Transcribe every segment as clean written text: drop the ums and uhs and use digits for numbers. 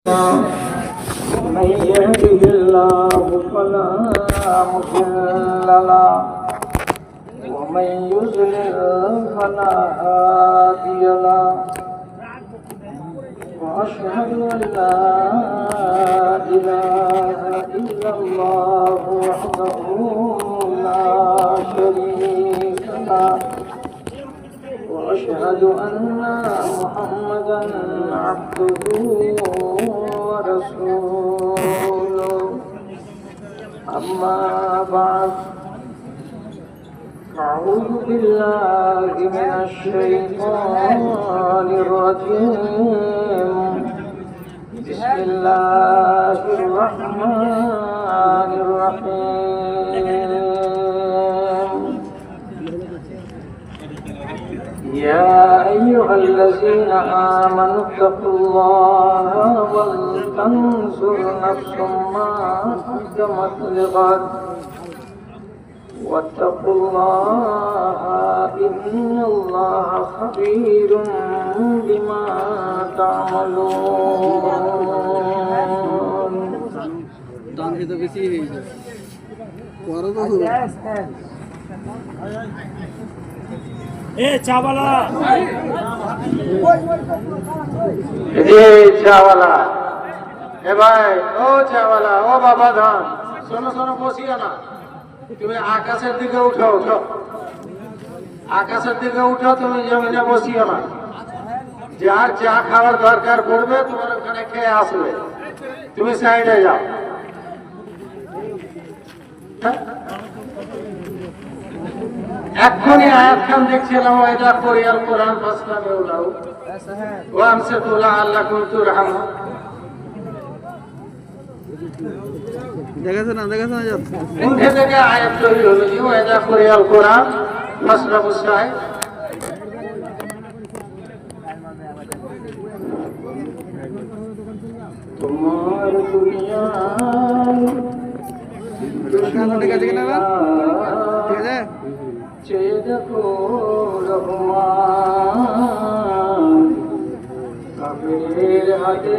من يهده الله فلا مضل له ومن يضلل فلا هادي له وأشهد أن لا إله إلا الله وحده لا شريك له وأشهد أن محمدا عبده ورسوله أما بعد أعوذ بالله من الشيطان الرجيم بسم الله الرحمن الرحيم يا أيها الذين آمنوا اتقوا الله ولتنظر نفس ما قدمت لغد واتقوا الله إن الله خبير بما تعملون চাওয়ালা এ ভাই ও চাওয়ালা ও বাবা ধান শোনো শোনো বসিও না তুমি আকাশের দিকে উঠো উঠো আকাশের দিকে উঠো তুমি জমিনে বসিও না যার যা খাওয়ার দরকার পড়বে তোমার ওখানে খেয়ে আসবে তুমি সাইডে যাও এক্ষুনি আয়াত খান দেখছিলাম ওইটা কোরিয়াল কোরআন ফাসলা বেউলাউ ও আমসে তোলা আল্লাহ কুনতু রাহমা দেখাছে না কোনটা থেকে আয়াত তৈরি হলো যে ওইটা কোরিয়াল কোরআন ফাসলা মুসাই তোমার দুনিয়া চেয়ে দেখো রহমান কাফেরের হাতে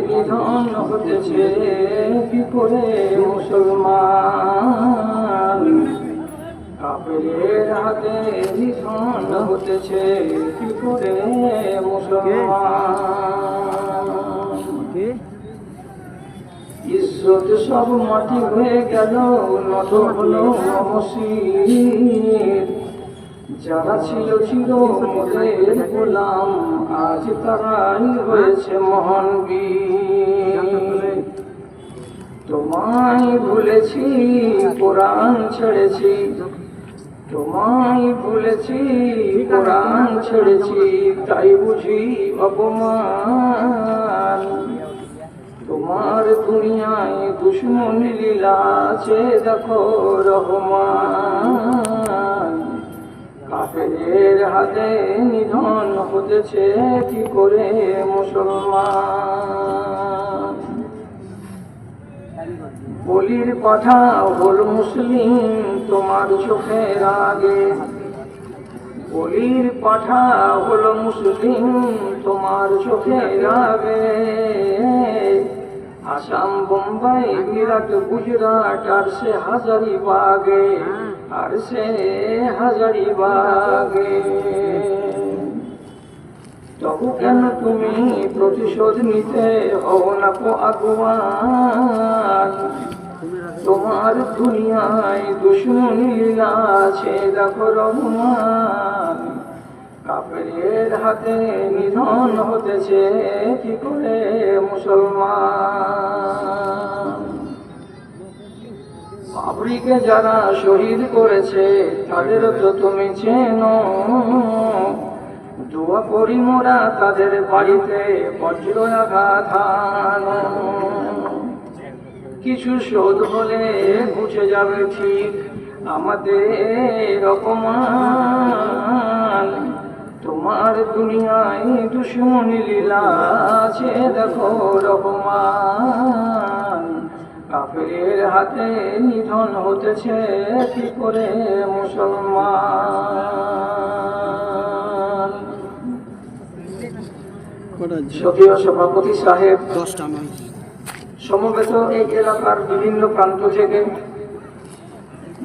নিধন হতেছে কি করে মুসলমান কাফেরের হাতে নিধন হতেছে কি করে মুসলমান ইজ্জত সব মাটি হয়ে গেল নত হলো মসজিদ যারা ছিল চির মোদের গোলাম আজ তারাই হয়েছে মহান বীর তোমায় ভুলেছি কোরআন ছেড়েছি তোমায় ভুলেছি কোরআন ছেড়েছি তাই বুঝি অপমান তোমার দুনিয়ায় দুশ্মন লীলা আছে দেখো রহমান কাফেরের হাতে নিধন হতেছে কি করে মুসলমান বলির পাঠা হল মুসলিম তোমার চোখের আগে বলির পাঠা হল মুসলিম তোমার চোখের আগে আসাম বোম্বাই মিরাট গুজরাট আর সে হাজারিবাগে আর সে হাজারিবাগে তবু কেন তুমি প্রতিশোধ নিতে হও না কো আগুয়ান তোমার দুনিয়ায় দুশ্মনী লীলা আছে দেখো রহমান কাফেরের হাতে নিধন হতেছে কি করে মুসলমান বাবরিকে যারা শহীদ করেছে তাদের তো তুমি চেনো দোয়া করি মোরা তাদের বাড়িতে বজ্র আঘাত হানো কিছু শোধ হলে মুছে যাবে ঠিক আমাদের অপমান তোমার দুনিয়ায় দুশ্মনী লীলা আছে দেখো রহমান কাফেরের হাতে নিধন হতেছে কি করে মুসলমান সদীয় সভাপতি সাহেব, সমবেত এই এলাকার বিভিন্ন প্রান্ত থেকে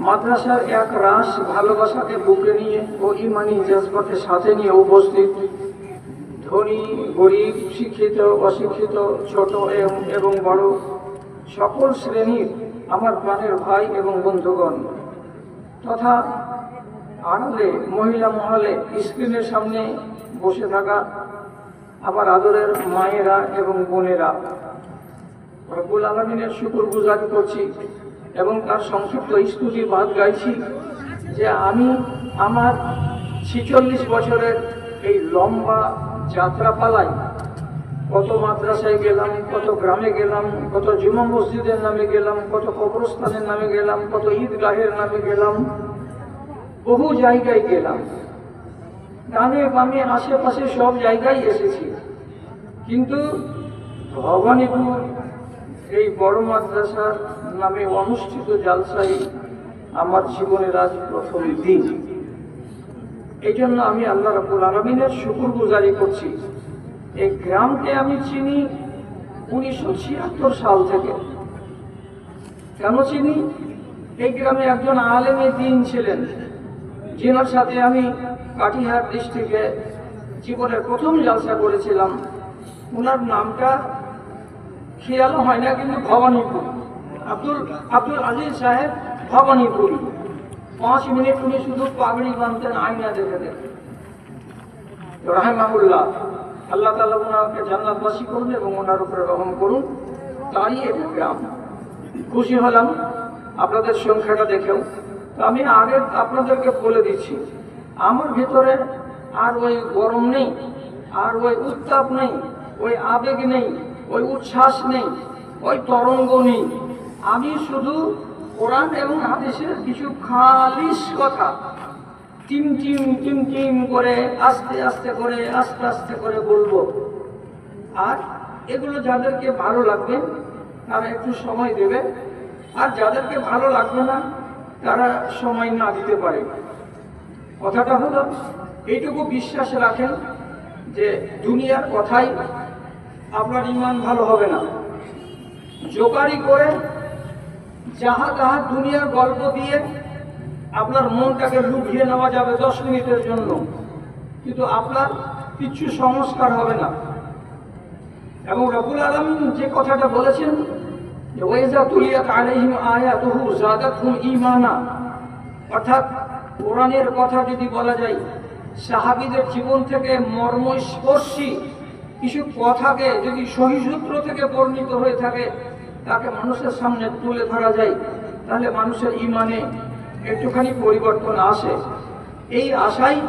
মাদ্রাসার এক রাস ভালোবাসাকে বুকে নিয়ে ও ইমানি জজবাকে সাথে নিয়ে উপস্থিত ধনী গরিব, শিক্ষিত অশিক্ষিত, ছোট এবং বড় সকল শ্রেণীর আমার প্রাণের ভাই এবং বন্ধুগণ, তথা আড়ালে মহিলা মহলে স্ক্রিনের সামনে বসে থাকা আমার আদরের মায়েরা এবং বোনেরা, রব্বুল আলামিনের শুকরগুজারি করছি এবং তার সংক্ষিপ্ত স্তুতি বাদ গাইছি যে আমি আমার 46 বছরের এই লম্বা যাত্রাপালায় কত মাদ্রাসায় গেলাম, কত গ্রামে গেলাম, কত জুমা মসজিদের নামে গেলাম, কত কবরস্থানের নামে গেলাম, কত ঈদগাহের নামে গেলাম, বহু জায়গায় গেলাম, ডানে বামে আশেপাশে সব জায়গায় এসেছি, কিন্তু ভবানীপুর এই বড় মাদ্রাসার নামে অনুষ্ঠিত জালসাই আমার জীবনের আজ প্রথম দিন। এই জন্য আমি আল্লাহ রাব্বুল আলামিনের শুকরগুজারি করছি। এই গ্রামকে আমি চিনি 1976 সাল থেকে। কেন চিনি? এই গ্রামে একজন আলেমে দ্বীন ছিলেন, যিনার সাথে আমি কাটিহার ডিস্ট্রিক্টে জীবনের প্রথম জালসা করেছিলাম। ওনার নামটা খেয়াল হয় না, কিন্তু ভবানীপুর, আব্দুল আজিজ সাহেব ভবানীপুর। 5 মিনিট উনি শুধু পাগড়ি বাঁধতেন, আয়না দেখে দেখে। রাহিমাহুল্লাহ, আল্লাহ তাআলা ওনাকে জান্নাতবাসী করুন এবং ওনার উপরে রহম করুন। তারই এই গ্রাম। খুশি হলাম আপনাদের সংখ্যাটা দেখেও। তো আমি আগে আপনাদেরকে বলে দিচ্ছি, আমার ভিতরে আর ওই গরম নেই, আর ওই উত্তাপ নেই, ওই আবেগ নেই, ওই উচ্ছ্বাস নেই, ওই তরঙ্গ নেই। আমি শুধু কোরআন এবং হাদিসের কিছু খালিস কথা টিম টিম টিম টিম করে আস্তে আস্তে করে বলবো। আর এগুলো যাদেরকে ভালো লাগবে তারা একটু সময় দেবে, আর যাদেরকে ভালো লাগবে না তারা সময় না দিতে পারে। কথাটা হলো এইটুকু বিশ্বাস রাখেন যে দুনিয়ার কথাই আপনার ঈমান ভালো হবে না। জোকারি করে যাহা তাহা দুনিয়ার গল্প দিয়ে আপনার মনটাকে লুকিয়ে নেওয়া যাবে 10 মিনিটের জন্য, কিন্তু আপনার কিছু সংস্কার হবে না। এবং রব্বুল আলামিন যে কথাটা বলেছেন যে ওয়াইজা তুলিয়াত আলাইহিম আয়াতুহু যাদাতহুম ঈমানা, অর্থাৎ কোরআনের কথা যদি বলা যায়, সাহাবীদের জীবন থেকে মর্মস্পর্শী কিছু কথাকে যদি সহিসূত্র থেকে বর্ণিত হয়ে থাকে, তাকে মানুষের সামনে তুলে ধরা যায়, তাহলে মানুষের ঈমানে একটুখানি পরিবর্তন আসে। এই আশায়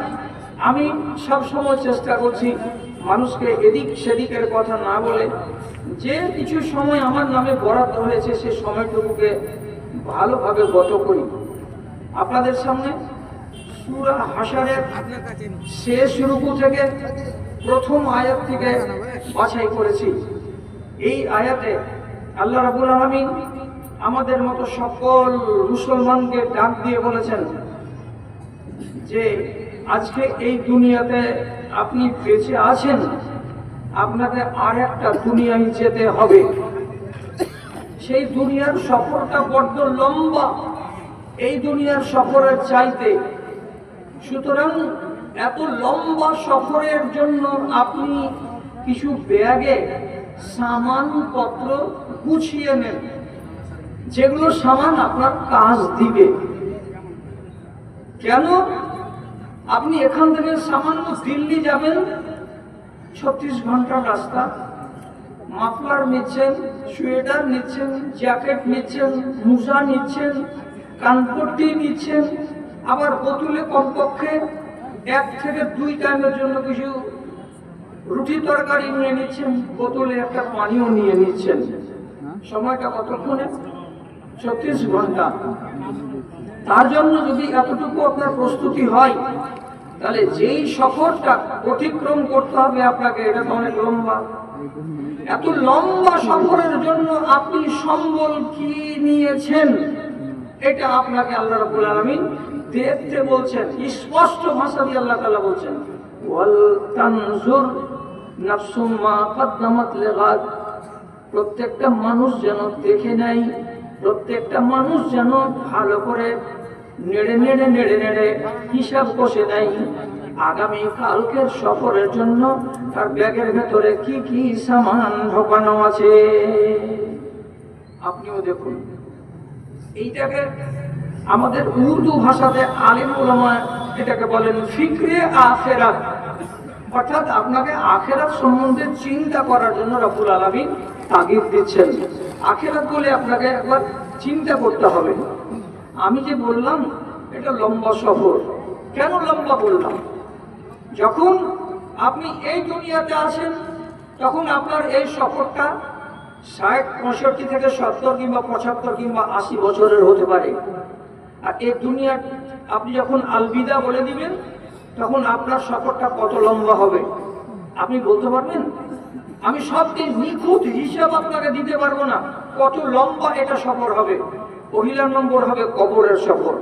আমি সবসময় চেষ্টা করছি মানুষকে এদিক সেদিকের কথা না বলে, যে কিছু সময় আমার নামে বরাদ্দ হয়েছে সে সময়টুকুকে ভালোভাবে গত করি। আপনাদের সামনে সূরা হাশরের শেষ রুকু থেকে প্রথম আয়াত থেকে বাছাই করেছি। এই আয়াতে আল্লাহ রাব্বুল আলামিন আমাদের মতো সকল মুসলমানকে ডাক দিয়ে বলেছেন যে আজকে এই দুনিয়াতে আপনি বেঁচে আছেন, আপনাকে আর একটা দুনিয়ায় যেতে হবে। সেই দুনিয়ার সফরটা বড্ড লম্বা, এই দুনিয়ার সফরের চাইতে। সুতরাং এত লম্বা সফরের জন্য আপনি কিছু ব্যাগে সামানপত্র গুছিয়ে নেন, যেগুলো সামান আপনার কাজ দিবে। কেন? আপনি এখান থেকে সামান্য দিল্লি যাবেন, 36 ঘন্টার রাস্তা। মাফলার নিচ্ছেন, সোয়েটার নিচ্ছেন, জ্যাকেট নিচ্ছেন, মোজা নিচ্ছেন, কানপট্টি নিচ্ছেন, আবার বোতলে কমপক্ষে 1 থেকে 2 টাইমের জন্য কিছু রুটি তরকারি নিয়ে নিচ্ছেন, বোতলে একটা পানিও নিয়ে নিচ্ছেন। সময়টা কতক্ষণে? 36 ঘন্টা। তার জন্য যদি এতটুকু আপনার প্রস্তুতি হয়, তাহলে যেই সফরটা অতিক্রম করতে হবে আপনাকে, এটা তো অনেক লম্বা। এত লম্বা সফরের জন্য আপনি সম্বল কি নিয়েছেন, এটা আপনাকে আল্লাহ রাব্বুল আলামিন দেখতে বলছেন। স্পষ্ট ভাষা দিয়ে আল্লাহ তাআলা বলছেন, ওয়াল তানজুর নাফসুম মা কদ্দামাত লিগাদ, প্রত্যেকটা মানুষ যেন দেখে নেয়, প্রত্যেকটা মানুষ যেন ভালো করে নেড়ে নেড়ে নেড়ে নেড়ে হিসাব কষে নেয় আগামী কালকের সফরের জন্য তার ব্যাগের ভেতরে কি কি সামান ঢোকানো আছে। আপনিও দেখুন, এইটাকে আমাদের উর্দু ভাষাতে আলিম উলামা এটাকে বলেন ফিকরে আখিরাত, অর্থাৎ আপনাকে আখিরাত সম্বন্ধে চিন্তা করার জন্য রব্বুল আলামিন তাগিদ দিচ্ছেন। আখিরাত বলে আপনাকে একবার চিন্তা করতে হবে। আমি যে বললাম এটা লম্বা সফর, কেন লম্বা বললাম? যখন আপনি এই দুনিয়াতে আসেন তখন আপনার এই সফরটা 60, 65 থেকে 70 কিংবা 75 কিংবা 80 বছরের হতে পারে। আর এই দুনিয়া আপনি যখন আলবিদা বলে দিবেন তখন আপনার সফরটা কত লম্বা হবে আপনি বলতে পারবেন? আমি সবটি নিখুঁত হিসাব আপনাকে দিতে পারবো না কত লম্বা এটা সফর হবে। পহিলা নম্বর হবে কবরের সফর,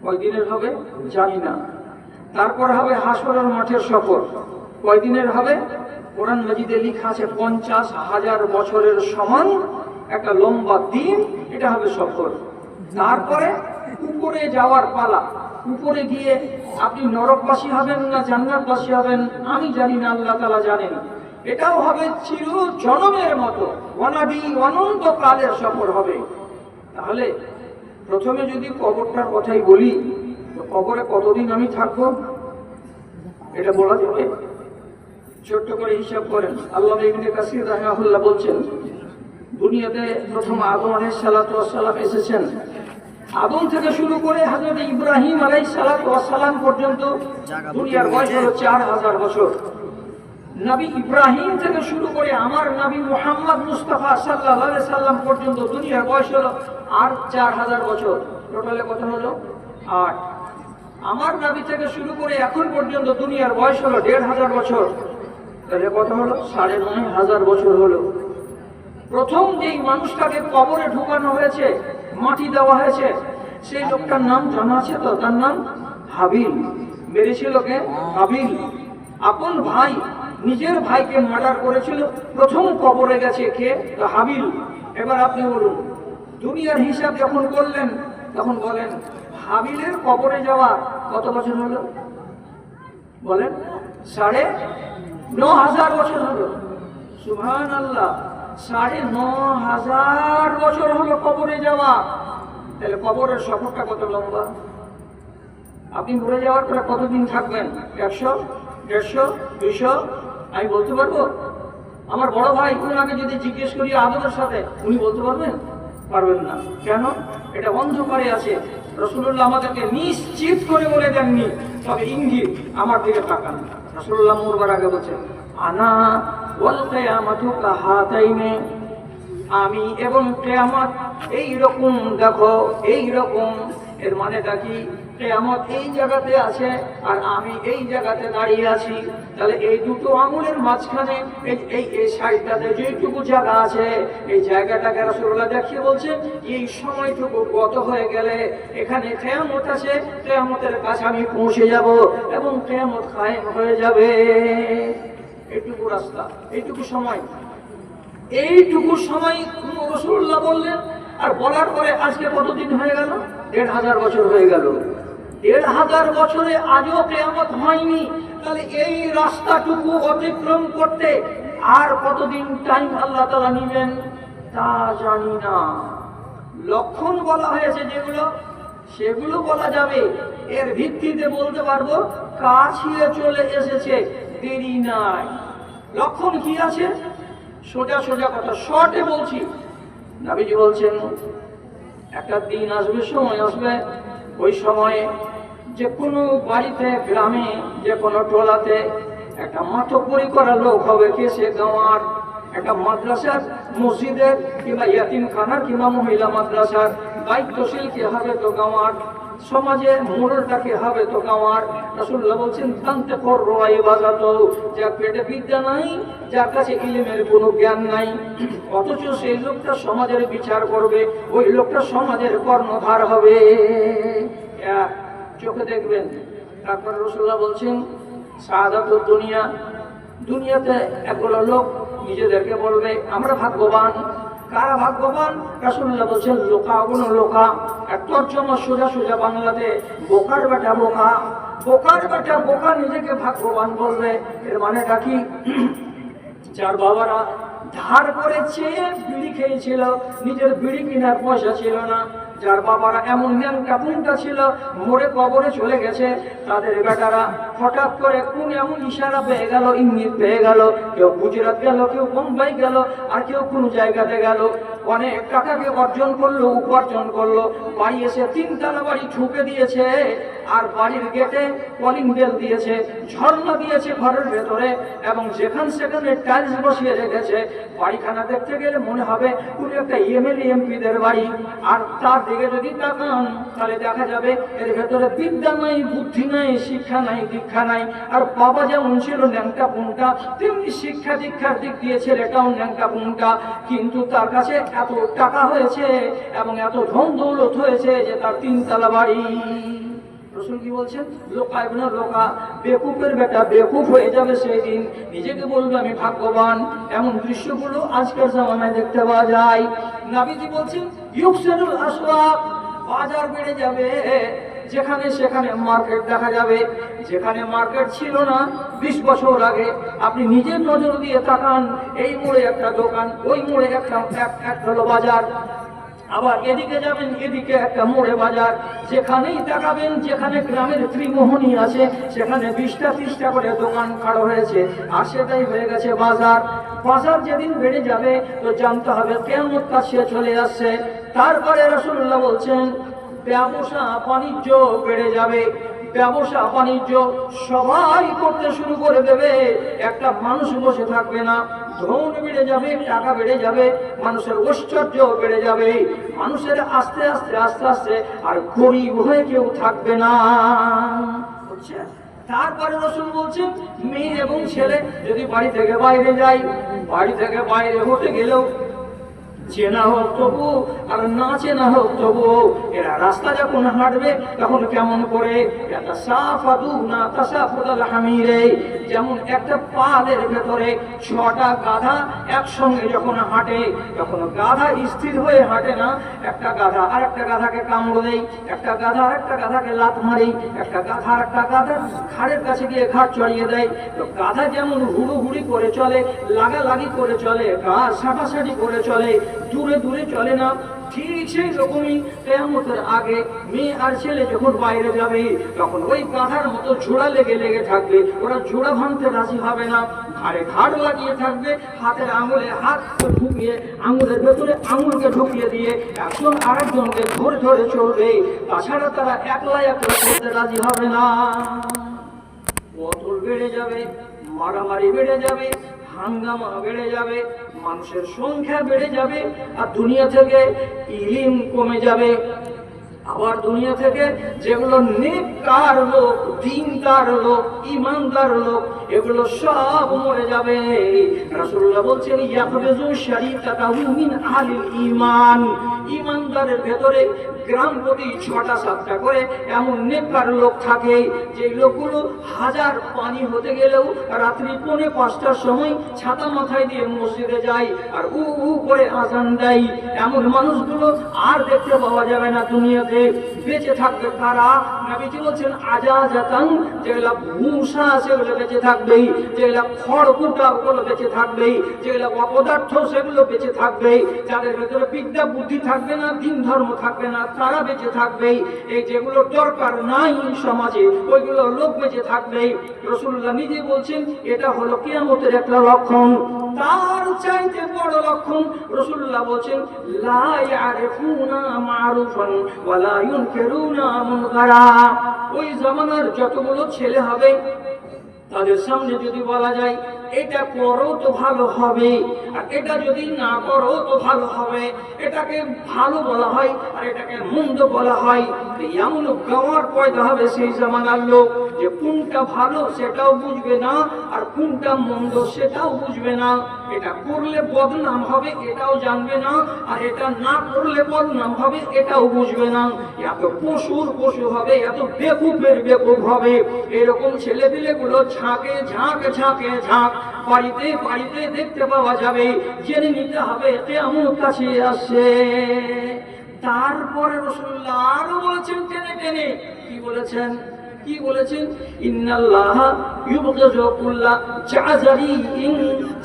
কয়দিনের হবে জানি না। তারপর হবে হাসরের মাঠের সফর, কয়দিনের হবে? কোরআন মাজিদে লেখা আছে 50,000 বছরের সমান একটা লম্বা দিন, এটা হবে সফর। তারপরে উপরে যাওয়ার পালা, উপরে গিয়ে আপনি নরকবাসী হবেন না জান্নাতবাসী হবেন আমি জানি না, আল্লাহ তাআলা জানেন। এটাও হবে চির জনমের মতো অনাদি অনন্তকালের সফর হবে। তাহলে প্রথমে যদি কবরটার কথাই বলি, তো কবরে কতদিন আমি থাকবো এটা বলা যাবে? ছোট্ট করে হিসাব করেন। আল্লামা ইবনে কাসির রাহিমাহুল্লাহ বলছেন, দুনিয়াতে প্রথম আদম আলাইহিস সালাতু ওয়াস সালাম এসেছেন। আদম থেকে শুরু করে হযরত ইব্রাহিম আলাইহিস সালাতু ওয়াস সালাম পর্যন্ত দুনিয়ার বয়স হলো 4000 বছর। নবী ইব্রাহিম থেকে শুরু করে আমার নবী মুহাম্মদ মুস্তাফা সাল্লাল্লাহু আলাইহি সাল্লাম পর্যন্ত দুনিয়ার বয়স হলো আর 4000 বছর। টোটালে কত হলো? 8। আমার নবী থেকে শুরু করে এখন পর্যন্ত দুনিয়ার বয়স হলো 1500 বছর। তাহলে কত হলো? 9500 বছর হলো। প্রথম যেই মানুষটাকে কবরে ঢুকানো হয়েছে, মাটি দেওয়া হয়েছে, সেই লোকটার নাম জানা আছে তো? তার নাম হাবিল। মেরেছিল কে? হাবিল। আপন ভাই, নিজের ভাইকে মার্ডার করেছিল, প্রথম কবরে গেছে কে? হাবিল। এবার আপনি বলুন, দুনিয়ার হিসাব যখন করলেন তখন বলেন হাবিলের কবরে যাওয়া কত বছর হলো? বলেন 9500 বছর হলো। সুবহানাল্লাহ, 9500 বছর হলো কবরে যাওয়া। তাহলে কবরের সফরটা কত লম্বা? আপনি মরে যাওয়ার পরে কতদিন থাকবেন? 100, 150, 200? আমি বলতে পারবো? আমার বড় ভাই ওনাকে যদি জিজ্ঞেস করি আদরের সাথে, উনি বলতে পারবেন? পারবেন না। কেন? এটা অন্ধকারে আছে। রাসূলুল্লাহ আমাদেরকে নিশ্চিত করে বলে দেননি, তবে ইঙ্গিত আমার দিকে তাকান। রাসূলুল্লাহ মরবার আগে বলছেন, আনা ওয়াল কিয়ামাতু কাহাতাইনে, আমি এবং কিয়ামত এই রকম, দেখো এই রকম। এর মানেটা কি? কিয়ামত এই জায়গাতে আছে আর আমি এই জায়গাতে দাঁড়িয়ে আছি। তাহলে এই দুটো আঙুলের মাঝখানে এই সাইডটাতে যেটুকু জায়গা আছে, এই জায়গাটাকে রাসূলুল্লাহ দেখিয়ে বলছেন এই সময়টুকু গত হয়ে গেলে এখানে কিয়ামত আছে, কিয়ামতের কাছে আমি পৌঁছে যাব এবং কিয়ামত কায়েম হয়ে যাবে। এইটুকু রাস্তা, এইটুকু সময়, এইটুকু সময় রাসূলুল্লাহ বললেন। আর বলার পরে আজকে কতদিন হয়ে গেল? 1500 বছর হয়ে গেল। 1500 বছরে আজও কিয়ামত হয়নি। তাহলে এই রাস্তাটুকু অতিক্রম করতে আর কতদিন টাইম আল্লাহ তাআলা নেবেন তা জানি না। লক্ষণ বলা হয়েছে যেগুলো, সেগুলো বলা যাবে। এর ভিত্তিতে বলতে পারবো কাছে চলে এসেছে, দেরি নাই। লক্ষণ কি আছে? সোজা সোজা কথা, শর্টে বলছি। নবীজি বলছেন একটা দিন আসবে, সময় আসবে, ওই সময়ে যে কোনো বাড়িতে, গ্রামে, যে কোনো টোলাতে একটা মাতব্বরি করা লোক হবে। কে সে? গাঁওয়ার একটা মাদ্রাসার, মসজিদের কিংবা ইয়াতিমখানার কিংবা মহিলা মাদ্রাসার দায়িত্বশীল কে হবে? তো গাঁওয়ার। সমাজে মোড়লটা কে হবে? তো গাঁওয়ার। রাসূলুল্লাহ বলছেন জানতে পড়াই বাজাতো, যার পেটে বিদ্যা নাই, যার কাছে ইলমের কোনো জ্ঞান নাই, অথচ সেই লোকটা সমাজের বিচার করবে, ওই লোকটা সমাজের কর্ণধার হবে। চোখে দেখবেন। তারপর রাসূলুল্লাহ বলছেন সাআদাতুদ দুনিয়া দুনিয়াতে একগুলো লোক নিজেদেরকে বলবে আমরা ভাগ্যবান। কারা ভাগ্যবান? রাসূলুল্লাহ বলছেন লোকা কোন লোকা। আর তর্জমা সোজা সোজা বাংলাতে বোকার বেটা বোকা। বোকার বেটা বোকা নিজেকে ভাগ্যবান বলবে। এর মানেটা কি? যার বাবারা ধার করে চেয়ে বিড়ি খেয়েছিল, নিজের বিড়ি কেনার পয়সা ছিল না, যার বাবারা এমন ন্যাংটা ছিল মরে কবরে চলে গেছে, তাদের বেটারা হঠাৎ করে কোন এমন ইশারা পেয়ে গেল, ইঙ্গিত পেয়ে গেল, কেউ গুজরাট গেল, কেউ বোম্বাই গেল, আর কেউ কোন জায়গাতে গেল, অনেক টাকাকে অর্জন করলো, উপার্জন করলো, বাড়ি এসে 3 তলা বাড়ি ঠুকে দিয়েছে, আর বাড়ির গেটে কলিং বেল দিয়েছে, ঝর্ণা দিয়েছে ঘরের ভেতরে, এবং যেখানে সেখানে টাইলস বসিয়ে রেখেছে। বাড়িখানা দেখতে গেলে মনে হবে কোন একটা এমএলএ এমপিদের বাড়ি। আর তার দিকে যদি তাকান তাহলে দেখা যাবে এর ভেতরে বিদ্যা নাই, বুদ্ধি নাই, শিক্ষা নাই, দীক্ষা নাই। আর বাবা যেমন ছিল ন্যাংটা পুংটা, তেমনি শিক্ষা দীক্ষার দিক দিয়ে ছেলেটাও ন্যাংটা পুংটা। কিন্তু তার কাছে এত টাকা হয়েছে এবং এত ধন দৌলত হয়েছে যে তার 3 তলা বাড়ি। রাসূল কি বলছেন? লোকা ইবনে লোকা, বেকুফের বেটা বেকুফ হয়ে যাবে সেই দিন, নিজেকে বলবে আমি ভাগ্যবান। এমন দৃশ্যগুলো আজকের জামানায় দেখতে পাওয়া যায়। নবীজি বলছেন ইউকসিরুল আসওয়াক, বাজার বেড়ে যাবে, যেখানে সেখানে মার্কেট দেখা যাবে। যেখানে মার্কেট ছিল না 20 বছর আগে, আপনি নিজের নজর দিয়ে তাকান, এই মোড়ে একটা দোকান, ওই মোড়ে একটা হলো বাজার, আবার এদিকে যাবেন এদিকে একটা মোড়ে বাজার। যেখানেই তাকাবেন, যেখানে গ্রামের ত্রিমোহনী আছে, সেখানে 20টা 30টা করে দোকান খাড়ো হয়েছে, আর সেটাই হয়ে গেছে বাজার। বাজার যেদিন বেড়ে যাবে তো জানতে হবে কিয়ামত কাছে চলে আসছে। তারপরে রাসূলুল্লাহ বলছেন ব্যবসা বাণিজ্য বেড়ে যাবে। ব্যবসা বাণিজ্য সবাই করতে শুরু করে দেবে, একটা মানুষ বসে থাকবে না। ধন বেড়ে যাবে, টাকা বেড়ে যাবে, মানুষের ঐশ্বর্য বেড়ে যাবে, মানুষের আস্তে আস্তে আস্তে আস্তে আর গরিব হয়ে কেউ থাকবে না। বুঝছেন? তারপরে রাসূল বলছেন মেয়ে এবং ছেলে যদি বাড়ি থেকে বাইরে যায়, বাড়ি থেকে বাইরে হতে গেলেও চেনা হোক তবু আর না চেনা হোক তবু এরা রাস্তা যখন হাঁটবে তখন কেমন করে যেমন একটা পালের ভেতরে 6টা গাধা একসঙ্গে যখন হাঁটে, তখন গাধা স্থির হয়ে হাঁটে না, একটা গাধা আর একটা গাধাকে কামড় দেয়, একটা গাধা আর একটা গাধাকে লাত মারে, একটা গাধা আর একটা গাধার ঘাড়ের কাছে গিয়ে ঘাট চড়িয়ে দেয়। তো গাধা যেমন হুড়ুহুড়ি করে চলে, লাগালাগি করে চলে, গা সাঁটাসাঁটি করে চলে, দূরে দূরে চলে না, ঠিক সেই রকমই কিয়ামতের আগে মেয়ে আর ছেলে যখন বাইরে যাবে তখন ওই গাধার মতো জোড়া লেগে লেগে থাকবে। ওরা জোড়া ভাঙতে রাজি হবে না, ঘাড়ে ঘাড় লাগিয়ে থাকবে, হাতের আঙুলে হাত ঢুকিয়ে, আঙুলের ভেতরে আঙুলকে ঢুকিয়ে দিয়ে একজন আরেকজনকে ধরে ধরে চলবে। তাছাড়া তারা একলা একলা চলতে রাজি হবে না। পতন বেড়ে যাবে, মারামারি বেড়ে যাবে, হাঙ্গামা বেড়ে যাবে, মানুষের সংখ্যা বেড়ে যাবে, আর দুনিয়া থেকে ইলম কমে যাবে। আবার দুনিয়া থেকে যেগুলো নেককার লোক, দ্বীনদার লোক, ঈমানদার লোক, এগুলো সব মরে যাবে। রাসূলুল্লাহ বলছেন ইয়াখরুজু শারীকাতাহু মিন আহলিল ঈমান, ঈমানদারের ভেতরে গ্রাম প্রতি 6টা 7টা করে এমন নেককার লোক থাকে, যে লোকগুলো হাজার পানি হতে গেলেও রাত্রি 4:45টার সময় ছাতা মাথায় দিয়ে মসজিদে যায় আর উ উ করে আযান দেয়। এমন মানুষগুলো আর দেখতে পাওয়া যাবে না দুনিয়াতে। বেঁচে থাকবে কারা? নবীজি বলছেন আজাজাতান, যেগুলা ভূষা সেগুলো বেঁচে থাকবেই, যেগুলা খড়কুটা ওগুলো বেঁচে থাকবেই, যেগুলা অপদার্থ সেগুলো বেঁচে থাকবেই, যাদের ভেতরে বিদ্যা বুদ্ধি থাকবে না, দিন ধর্ম থাকবে না, তারা বেঁচে থাকবেই। এই যেগুলো দরকার নাই সমাজে ওইগুলো লোক বেঁচে থাকবেই। রাসূলুল্লাহ নিজে বলছেন এটা হলো কিয়ামতের একটা লক্ষণ। তার চাইতে বড় লক্ষণ রাসূলুল্লাহ বলছেন লা ইয়ারিফুনা মারুফান ওয়া লা ইউনকিরুনা মুনকারা। ওই জামানার যতগুলো ছেলে হবে তাদের সামনে যদি বলা যায় এটা করো তো ভালো হবে, আর এটা যদি না করো তো ভালো হবে, এটাকে ভালো বলা হয় আর এটাকে মন্দ বলা হয়। এমন গাওয়ার পয়দা হবে সেই জামানার লোক যে কোনটা ভালো সেটাও বুঝবে না আর কোনটা মন্দ সেটাও বুঝবে না। এটা করলে বদনাম হবে এটাও জানবে না, আর এটা না করলে বদনাম হবে এটাও বুঝবে না। এত পশুর পশু হবে, এত বেকুফের বেকুফ হবে। এরকম ছেলেপিলে গুলো ঝাঁকে ঝাঁক ঝাঁকে ঝাঁক বাড়িতে বাড়িতে দেখতে পাওয়া যাবে। জেনে নিতে হবে কিয়ামত কাছে আসছে। তারপরে রাসূলুল্লাহ আরো বলেছেন টেনে টেনে, কি বলেছেন? কি বলেছেন? ইন্নাল্লাহা ইউবগিযু কুল্লা জাযারিন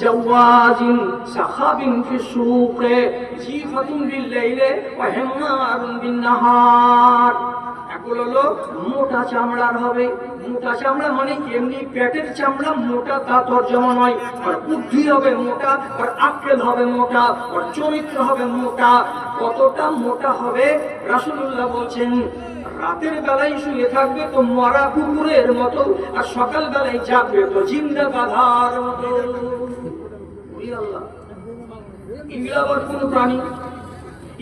জাওয়াজিন সাখাবিন ফিস সুকে জিফাতুন বিল লাইলি ওয়া হিমারুন বিন নাহার। এগুলো হলো মোটা চামড়ার হবে। মোটা চামড়া মানে এমনি পেটের চামড়া মোটা তা তর্জমা নয়। আর বুদ্ধি হবে মোটা, আর আকল হবে মোটা, আর চরিত্র হবে মোটা। কতটা মোটা হবে? রাসূলুল্লাহ বলছেন রাতের বেলায় শুয়ে থাকবে তো মরা কুকুরের মতো, আর সকাল বেলায় জাগবে তো জিন্দা গাধার মতো। এগুলো আবার কোন প্রাণী?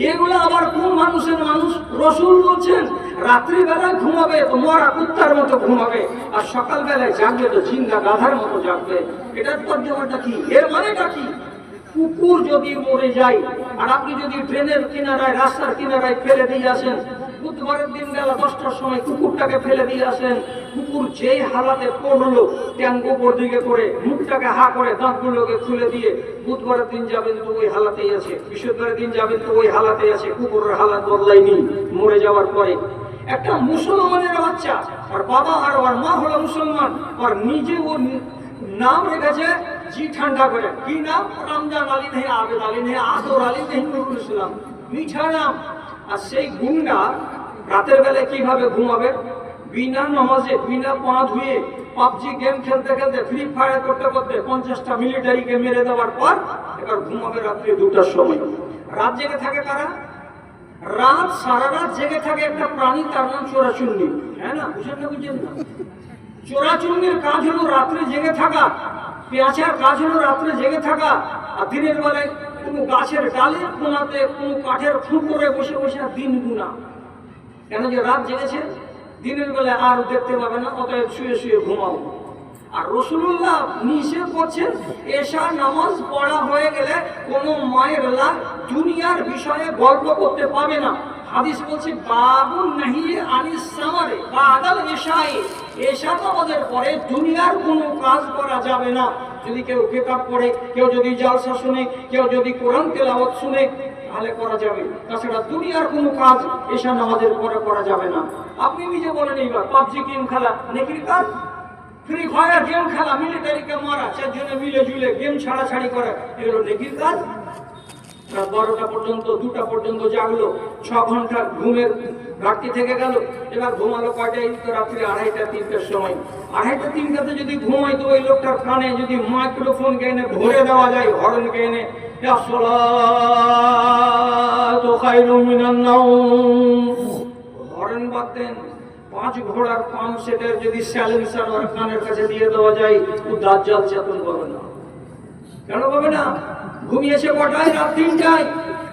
এগুলো আবার কোন মানুষের মানুষ? রাসূল বলছেন রাত্রি বেলায় ঘুমাবে তো মরা কুত্তার মতো ঘুমাবে, আর সকাল বেলায় জাগবে তো জিন্দা গাধার মতো জাগবে। এটার তর্জমাটা কি? এর মানেটা কি? কুকুর যদি মরে যায় আর আপনি যদি ট্রেনের কিনারায় রাস্তার কিনারায় ফেলে দিয়ে আসেন, বুধবারের দিন বেলা 10টার সময় কুকুরটাকে ফেলে দিয়ে আসেন, কুকুর যেই হালাতে পড়লো ট্যাঙ্ক উপর দিকে করে মুখটাকে হা করে দাঁতগুলোকে খুলে দিয়ে বুধবারের দিন যাবেন তো ওই হালাতেই আছে, বৃহস্পতিবারের দিন যাবেন তো ওই হালাতেই আছে। কুকুরের হালাত বদলায়নি মরে যাওয়ার পরে। একটা মুসলমানের বাচ্চা, আর বাবা আর ওর মা হলো মুসলমান, আর নিজে ও নাম রেখেছে জি ঠান্ডা করে। কি নাম? রমজান আলী নেই, আবেদ আলী নেই, আসর আলী নেই, নুরুল ইসলাম। মিঠা নাম। আর সেই গুন্ডা রাতের বেলায় কিভাবে ঘুমাবে? বিনা নামাজে, বিনা পা ধুয়ে পাবজি গেম খেলতে খেলতে, ফ্রি ফায়ার করতে করতে 50টা মিলিটারিকে মেরে দেওয়ার পর এবার ঘুমাবে রাত্রি 2টার সময়। রাত জেগে থাকে কারা? রাত সারা রাত জেগে থাকে একটা প্রাণী, তার নাম চোরাচুন্নি। হ্যাঁ না? বুঝেন না? বুঝেন না? চোরাচুন্নির কাজ হলো রাত্রে জেগে থাকা, পেঁচার কাজ হলো রাত্রে জেগে থাকা। আর দিনের বেলায় কোনো গাছের ডালে কোনাতে কোনো কাঠের ফুঁকরে বসে বসে দিন গুনা। কেন? যে রাত জেগেছে, দিনের বেলায় আর দেখতে পাবে না, অতএব শুয়ে শুয়ে ঘুমাও। আর রাসূলুল্লাহ নিষেধ করছেন এশা নামাজ পড়া হয়ে গেলে কোনো মায়ের লাল দুনিয়ার বিষয়ে গল্প করতে পাবে না। হাদিস বলছে বাবুন নাহি আনিস সামারে বাদাল এশায়ে, এশা নামাজের পরে দুনিয়ার কোনো কাজ করা যাবে না। যদি কেউ কিতাব পড়ে, কেউ যদি জালসা শুনে, কেউ যদি কোরআন তেলাওয়াত শুনে, তাহলে করা যাবে। তাছাড়া দুনিয়ার কোনো কাজ এশা নামাজের পরে করা যাবে না। আপনি নিজে বলেন এইবার পাবজি গেম খেলা নেকির কাজ? ফ্রি ফায়ার গেম খেলা, মিলিটারিকে মারা, চারজনে মিলে জুলে গেম ছাড়াছাড়ি করে, এগুলো নেকির কাজ? 12টা পর্যন্ত 2টা পর্যন্ত জাগলো, 6 ঘন্টা ঘুমের ঘাটতি থেকে গেল। এবার ঘুমালো কয়টায়? তো রাত্রি 2:30 3টার সময়। 2:30 3টাতে যদি ঘুমাই তো ওই লোকটার কানে যদি মাইক্রোফোন এনে ভরে দেওয়া যায়, হর্ন এনে আসসালাতু খায়রুম মিনান নাওম, হর্ন বাজতেন। 5 ঘোড়ার পাম্প সেটের যদি স্যালেন্সার ওর কানের কাছে দিয়ে দেওয়া যায়, ও দাজ্জাল চেতন করবে না। কেন পাবে না? ঘুমিয়েছে কটায়? রাত 3টায়।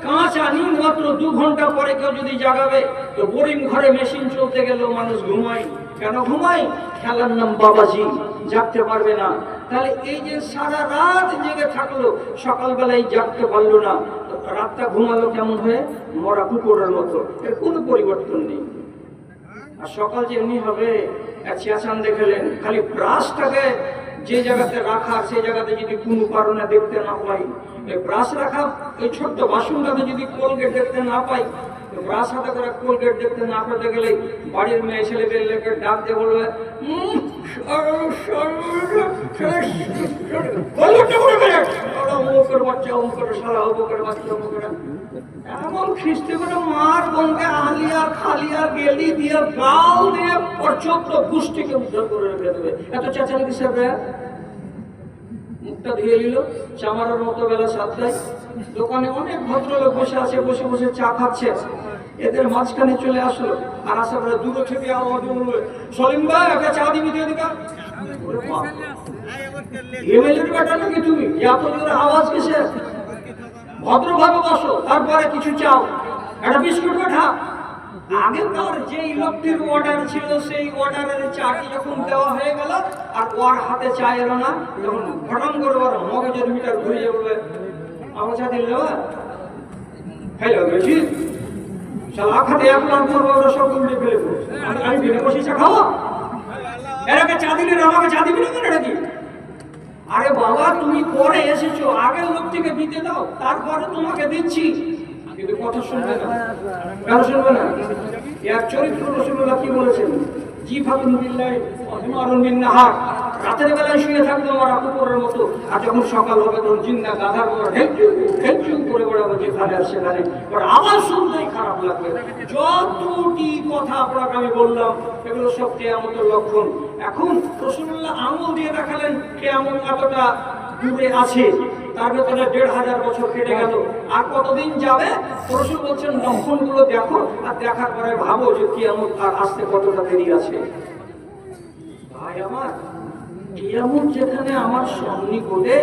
কাঁচা নিন মাত্র 2 ঘন্টা পরে কেউ যদি জাগাবে তো বোরিং ঘরে মেশিন চলতে গেলেও মানুষ ঘুমায়। কেন ঘুমায়? খেলার নাম বাবাজি, জাগতে পারবে না। তাহলে এই যে সারা রাত জেগে থাকলো, সকালবেলায় জাগতে পারলো না, রাতটা ঘুমালো কেমন হয়ে? মরা কুকুরের মতো। এর কোনো পরিবর্তন নেই। আর সকাল যেমনি হবে চেঁচান দেখলেন, খালি ব্রাশটাকে যে জায়গাতে রাখা সেই জায়গাতে যদি কোনো কারণে দেখতে না পাই, এই ব্রাশ রাখা এই ছোট্ট বাসনটাতে যদি কোলগেট দেখতে না পাই, ব্রাশ হাতে করে কোলগেট দেখতে না পেতে গেলে বাড়ির মেয়ে ছেলেদেরকে ডাক দিয়ে বলবে অমুকের বাচ্চা, অমুকের সারা, অমুকের বাচ্চা, অমুকের। এমন খ্রিস্টি করে মার বোনকে আলিয়া খালিয়া গেলি দিয়ে গাল দিয়ে পর্যন্ত গোষ্ঠীকে উদ্ধার করে রেখে দেবে। এত চেঁচালে কিসের? মুখটা ধুয়ে নিল চামারের মতো বেলা 7টায়। দোকানে অনেক ভদ্রলোক বসে আছে, বসে বসে চা খাচ্ছে। এদের মাঝখানে চলে আসলো, আর আসার পরে দূরে থেকে আওয়াজ বলবে, সলিম ভাই একটা চা দিবি দিয়ে দিকা। এমএলএর ব্যাটা নাকি তুমি? এত জোরে আওয়াজ কিসের? ভদ্রভাবে বসো, তারপরে কিছু চাও, একটা বিস্কুট পাঠা। আগেকার যেই লোকটির অর্ডার ছিল সেই অর্ডারের চাটি যখন দেওয়া হয়ে গেল, আর ওর হাতে চা এলো না, তখন ঘটন করে ওর মগজের মিটার ঘুরিয়ে বলবে আমার চা দিল না হ্যালো বেশি শালা খাতে এক লাখ করবো, ওরা সব উল্টে ফেলে আমি বিনা বসে চা খাওয়া, এরাকে চা দিলে আমাকে চা দিবি না কেন নাকি? আরে বাবা তুমি পরে এসেছো, আগের লোক থেকে দিতে দাও, তারপরে তোমাকে দিচ্ছি। কিন্তু কথা শুনবে না, কেন শুনবে না? এর চরিত্র রাসূলুল্লাহ কি বলেছেন? জিফাতুন বিল্লাহি ওয়া হিমারুন বিন নাহার, রাতের বেলায় শুয়ে থাকবে ওরা কুকুরের মতো, আর যখন সকাল হবে তখন জিন্না গাধার মতো ঢেকচু করে বেড়াবে যেখানে আর সেখানে, ওর আওয়াজ শুনতেই খারাপ লাগবে। যতটি কথা আপনাকে আমি বললাম এগুলো সব কিয়ামতের লক্ষণ। এখন রাসূলুল্লাহ আমল দিয়ে দেখালেন কিয়ামত এতটা দূরে আছে, তার ভেতরে ১৫০০ বছর কেটে গেল, আর কতদিন যাবে? রাসূল বলছেন লক্ষণগুলো দেখো, আর দেখার পরে ভাবো যে কিয়ামত আর আসতে কতটা দেরি আছে। ভাই আমার, কিয়ামত যেখানে আমার সন্নিকটে,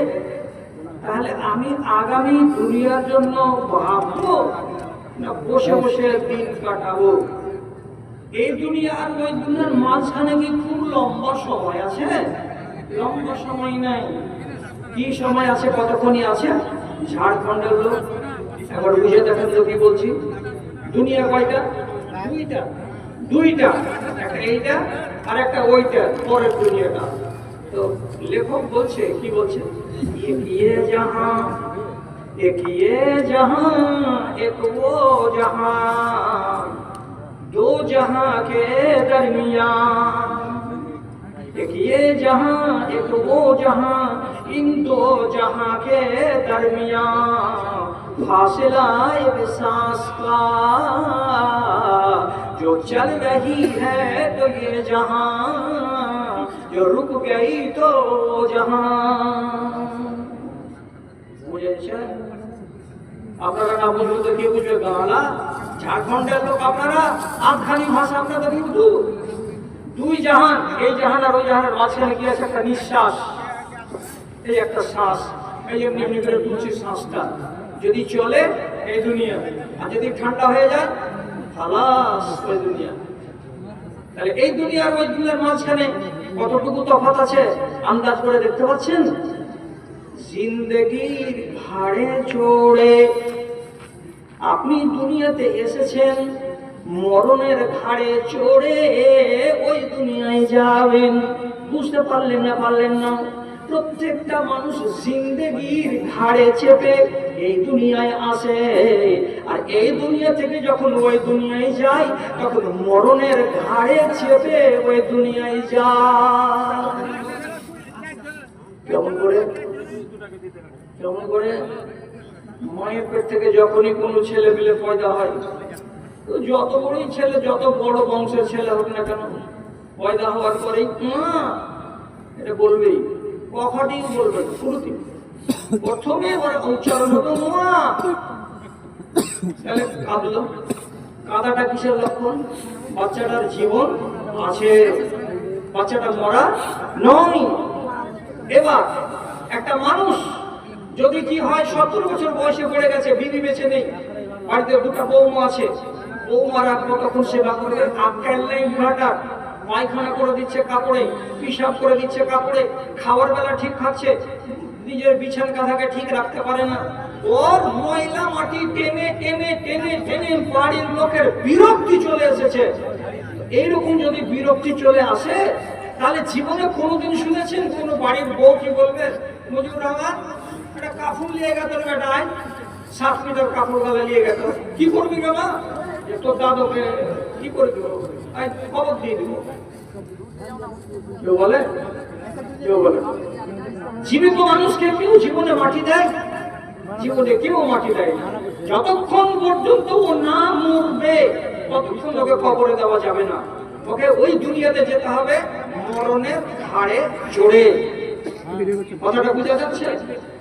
তাহলে আমি আগামী দুনিয়ার জন্য ভাববো না বসে বসে দিন কাটাবো? এই দুনিয়া আর ওই দুনিয়ার মাঝখানে কি খুব লম্বা সময় আছে? লম্বা সময় নাই। কি সময় আছে? কতক্ষণই আছে? ঝাড়খণ্ডের লোক একবার বুঝে দেখেন তো কি বলছি। দুনিয়া কয়টা? দুইটা, একটা এইটা আর একটা ওইটা, পরের দুনিয়াটা। তো লেখক বলছে, কি বলছে? ये जहां एक ये जहां एक वो जहां, दो जहां के दरमियान, एक ये जहां एक वो जहां, इन दो जहां के दरमियान फासला एक सांस का, जो चल रही है तो ये जहां, जो रुक गई तो जहां। বুঝেছেন? আপনারা না বুঝলে তো কে বুঝবে? গালা ঝাড়খণ্ডের লোক আপনারা, আফগানি ভাষা আপনাদের উর্দু। দুই জাহান, এই জাহান আর ওই জাহানের মাঝখানে কি আছে? একটা নিঃশ্বাস, এই একটা শ্বাস, এই জন্য এমনি করে তুলছি শ্বাসটা। যদি চলে এই দুনিয়া, আর যদি ঠান্ডা হয়ে যায় খালাস ওই দুনিয়া। তাহলে এই দুনিয়া আর ওই দুনিয়ার মাঝখানে কতটুকু তফাৎ আছে আন্দাজ করে দেখতে পাচ্ছেন? জিন্দেগির ভাড়ে চড়ে আপনি দুনিয়াতে এসেছেন, মরণের ঘাড়ে চড়ে ওই দুনিয়ায় যাবেন। বুঝতে পারলেন না? পারলেন না? প্রত্যেকটা মানুষ জিন্দেগির ঘাড়ে চেপে এই দুনিয়ায় আসে, আর এই দুনিয়া থেকে যখন ওই দুনিয়ায় যায় তখন মরণের ঘাড়ে চেপে ওই দুনিয়ায় যায়। কেমন করে? কেমন করে? মায়ের পেট থেকে যখনই কোনো ছেলে পেলে পয়দা হয়, তো যত বড়ই ছেলে, যত বড় বংশের ছেলে হোক না কেন, পয়দা হওয়ার পরেই এটা বলবেই, কথাটিও বলবে শুরুতে, প্রথমে উচ্চারণ হবে মা। তাহলে কাঁদলো, কাঁদাটা কিসের লক্ষণ? বাচ্চাটার জীবন আছে, বাচ্চাটা মরা নয়। এবার একটা মানুষ যদি কি হয়, 70 বছর বয়সে পড়ে গেছে, বিবি বেঁচে নেই, বাড়িতে দুটা বৌমা আছে, বৌমারা কতক্ষণ সেবা করবে? আক্কেল নেই বুড়াটা, পায়খানা করে দিচ্ছে কাপড়ে, পিসাব করে দিচ্ছে কাপড়ে, খাওয়ার বেলা ঠিক খাচ্ছে, নিজের বিছান কাঁথাকে ঠিক রাখতে পারে না, ওর ময়লা মাটি টেনে টেনে টেনে টেনে বাড়ির লোকের বিরক্তি চলে এসেছে। এইরকম যদি বিরক্তি চলে আসে, তাহলে জীবনে কোনোদিন শুনেছেন কোন বাড়ির বউ কি বলবে? মজুর আমার একটা কাপড় নিয়ে গেত বেটায়, 7 মিটার কাপড় গালা নিয়ে গেত, কি করবি বাবা? তোর দাদুকে কি করবি? খবর দিয়ে দিব। কেউ বলে? কেউ বলে? জীবিত মানুষকে কেউ জীবনে মাটি দেয়? জীবনে কেউ মাটি দেয় না। যতক্ষণ পর্যন্ত ও না মরবে ততক্ষণ ওকে কবরে দেওয়া যাবে না। ওকে ওই দুনিয়াতে যেতে হবে মরণের ঘাড়ে চড়ে। কথাটা বুঝা যাচ্ছে?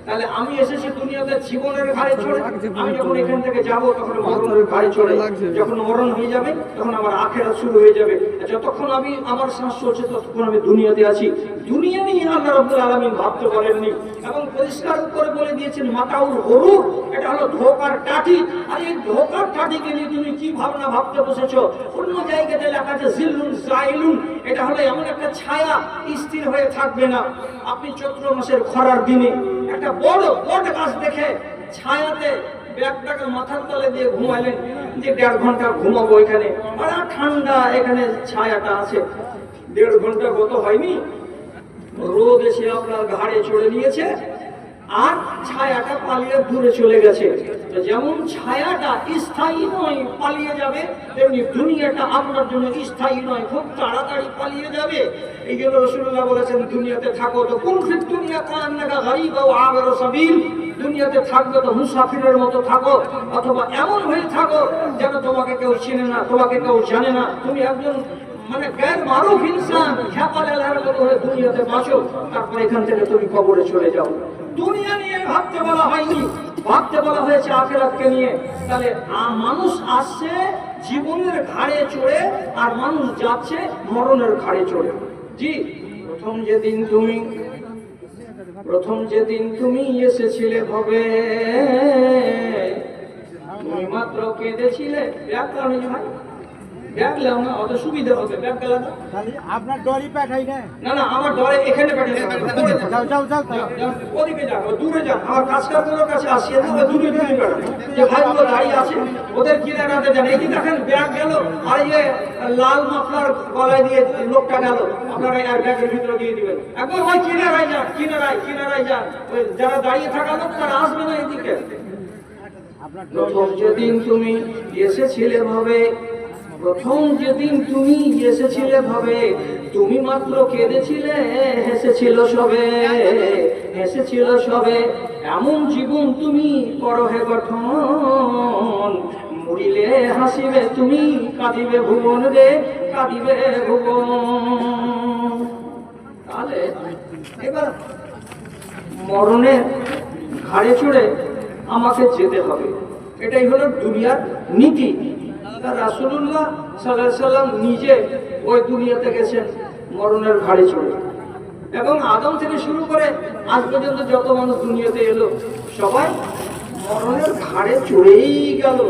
তাহলে আমি এসেছি দুনিয়াতে জীবনের ঘাড়ে চড়ে, আমি যখন এখান থেকে যাব তখন মরণের ঘাড়ে চড়ে, যখন মরণ হয়ে যাবে তখন আমার আখেরাত শুরু হয়ে যাবে। যতক্ষণ আমি আমার শ্বাস চলছে ততক্ষণ আমি দুনিয়াতে আছি। দুনিয়া নিয়ে আল্লাহ রাব্বুল আলামিন ভাবতে বলেননি এবং পরিষ্কার করে বলে দিয়েছেন মাতাউল গরুর, এটা হলো ধোঁকার টাটি। আর এই ধোঁকার টাটিকে নিয়ে তুমি কি ভাবনা ভাবতে বসেছো? অন্য জায়গাতে লেখা আছে জিল্লুন জাইলুন, এটা হলো এমন একটা ছায়া, স্থির হয়ে থাকবে না। আপনি চৈত্র মাসের খরার দিনে একটা বড় বট গাছ দেখে ছায়াতে ব্যাগটাকে মাথার তলে দিয়ে ঘুমাইলেন যে 1.5 ঘন্টা ঘুমাবো এখানে, আর ঠান্ডা এখানে ছায়াটা আছে। 1.5 ঘন্টা গত হয়নি, রোদ এসে আপনার ঘাড়ে চড়ে নিয়েছে আর ছায়াটা পালিয়ে দূরে চলে গেছে। তো যেমন ছায়াটা স্থায়ী নয়, পালিয়ে যাবে, তেমনি দুনিয়াটা আপনার জন্য স্থায়ী নয়, খুব তাড়াতাড়ি পালিয়ে যাবে। এই জন্য রাসূলুল্লাহ বলেছেন দুনিয়াতে থাকো তো কুন ফিদ দুনিয়া কান্নাকা গারিবা ওয়া আবিরু সাবিল, দুনিয়াতে থাকবে তো মুসাফিরের মতো থাকো, অথবা এমন হয়ে থাকো যেন তোমাকে কেউ চিনে না, তোমাকে কেউ জানে না, তুমি একজন মানে গায়ের মারুফ ইনসান, খেপাল আলার মতো হয়ে দুনিয়াতে বাঁচো, তারপর এখান থেকে তুমি কবরে চলে যাও। দুনিয়া নিয়ে ভাবতে বলা হয়নি, ভাবতে বলা হয়েছে আখিরাতকে নিয়ে। তাহলে মানুষ আসছে জীবনের ঘাড়ে চড়ে আর মানুষ যাচ্ছে মরণের ঘাড়ে চড়ে। জি, প্রথম যেদিন তুমি এসেছিলে ভবে, তুমি মাত্র কেঁদেছিলে। ব্যাগ কারণে ভাই ব্যাগ লাও না, অত সুবিধা হবে। ব্যাগ গেল না, আপনার ডরি পাঠাই না। না না, আমার ডরে এখানে পাঠিয়ে যাও যাও যাও ওদিকে যাও, দূরে যাও, আমার কাজকারগুলোর কাছে আসিয়ে না, দূরে দূরে বেড়া যে ভাইগুলো দাঁড়িয়ে আছে ওদের কিনারাতে যান। এই যে দেখেন ব্যাগ গেল, আর এই যে লাল মাফলার গলায় দিয়ে লোকটা গেল, আপনারা আর ব্যাগের ভিতরে দিয়ে দিবেন। একবার ওই কিনারায় যান, কিনারায় যান, ওই যারা দাঁড়িয়ে থাকা লোক তারা আসবে না এদিকে। প্রথম যেদিন তুমি এসেছিলে ভাবে, প্রথম যেদিন তুমি এসেছিলে ভাবে, তুমি মাত্র কেঁদেছিলে, হেসেছিল সবে, এমন জীবন তুমি করো হে গঠন, মরিলে হাসিবে তুমি, কাঁদিবে ভুবন রে, কাঁদিবে ভুবন। তাহলে এবার মরণের ঘাড়ে চড়ে আমাকে যেতে হবে, এটাই হলো দুনিয়ার নীতি। রাসূলুল্লাহ সাল্লাল্লাহু আলাইহি সাল্লাম নিজে ওই দুনিয়াতে গেছেন মরণের ঘাড়ে চড়ে, এবং আদম থেকে শুরু করে আজ পর্যন্ত যত মানুষ দুনিয়াতে এলো সবাই মরণের ঘাড়ে চড়েই গেল।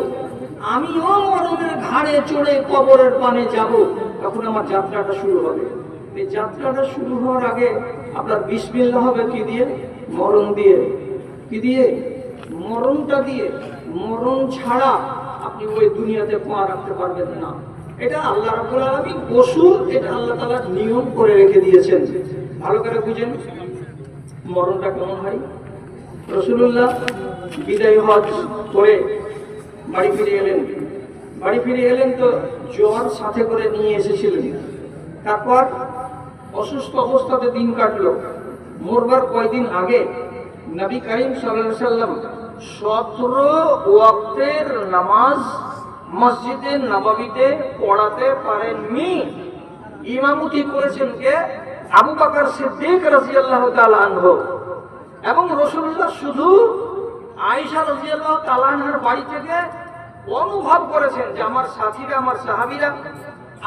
আমিও মরণের ঘাড়ে চড়ে কবরের পানে যাব, তখন আমার যাত্রাটা শুরু হবে। এই যাত্রাটা শুরু হওয়ার আগে আপনার বিসমিল্লাহ হবে কি দিয়ে? মরণ দিয়ে। কি দিয়ে? মরণটা দিয়ে। মরণ ছাড়া আপনি ওই দুনিয়াতে পা রাখতে পারবেন না। এটা আল্লাহ রাব্বুল আলামিন ওসুল, এটা আল্লাহ তাআলা নিয়ম করে রেখে দিয়েছেন। ভালো করে বুঝেন মরণটা কেমন হয়। রাসূলুল্লাহ বিদায় হজ করে বাড়ি ফিরে এলেন তো জ্বর সাথে করে নিয়ে এসেছিলেন। তারপর অসুস্থ অবস্থাতে দিন কাটলো। মরবার কয়দিন আগে নবী করিম সাল্লাল্লাহু আলাইহি সাল্লাম 17 ওয়াক্তের নামাজ মসজিদে নববীতে পড়াতে পারেননি। ইমামতি করেছেন কে? আবু বকর সিদ্দিক রাদিয়াল্লাহু তাআলা আনহু। এবং রাসূলুল্লাহ শুধু আয়েশা রাদিয়াল্লাহু তাআলা আনহার বাড়ি থেকে অনুভব করেছেন যে আমার সাথীরা, আমার সাহাবীরা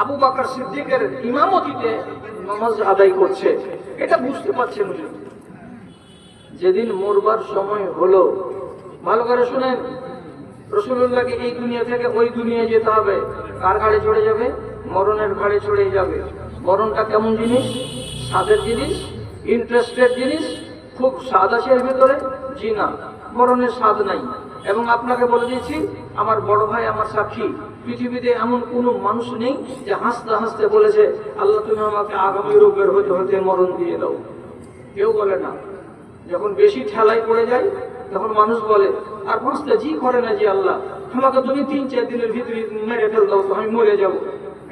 আবু বকর সিদ্দিকের ইমামতিতে নামাজ আদায় করছে, এটা বুঝতে পারছেন। যেদিন মরবার সময় হলো, ভালো করে শুনেন, রাসূলুল্লাহকে এই দুনিয়া থেকে ওই দুনিয়ায় যেতে হবে। কার ঘাড়ে চড়ে যাবে? মরণের ঘাড়ে চড়ে যাবে। মরণটা কেমন জিনিস? স্বাদের জিনিস, ইন্টারেস্টের জিনিস। খুব স্বাদ আছে এর ভিতরে? জি না, মরণের স্বাদ নাই। এবং আপনাকে বলে দিয়েছি, আমার বড় ভাই আমার সাক্ষী, পৃথিবীতে এমন কোনো মানুষ নেই যে হাসতে হাসতে বলেছে আল্লাহ তুমি আমাকে আগামী রোগের হতে হতে মরণ দিয়ে দাও। কেউ বলে না। যখন বেশি ঠেলায় পড়ে যায় তখন মানুষ বলে, আর বাঁচতে জি করে না যে আল্লাহ আমাকে তুমি 3-4 দিনের ভিতরে মেরে ফেল দাও তো আমি মরে যাব।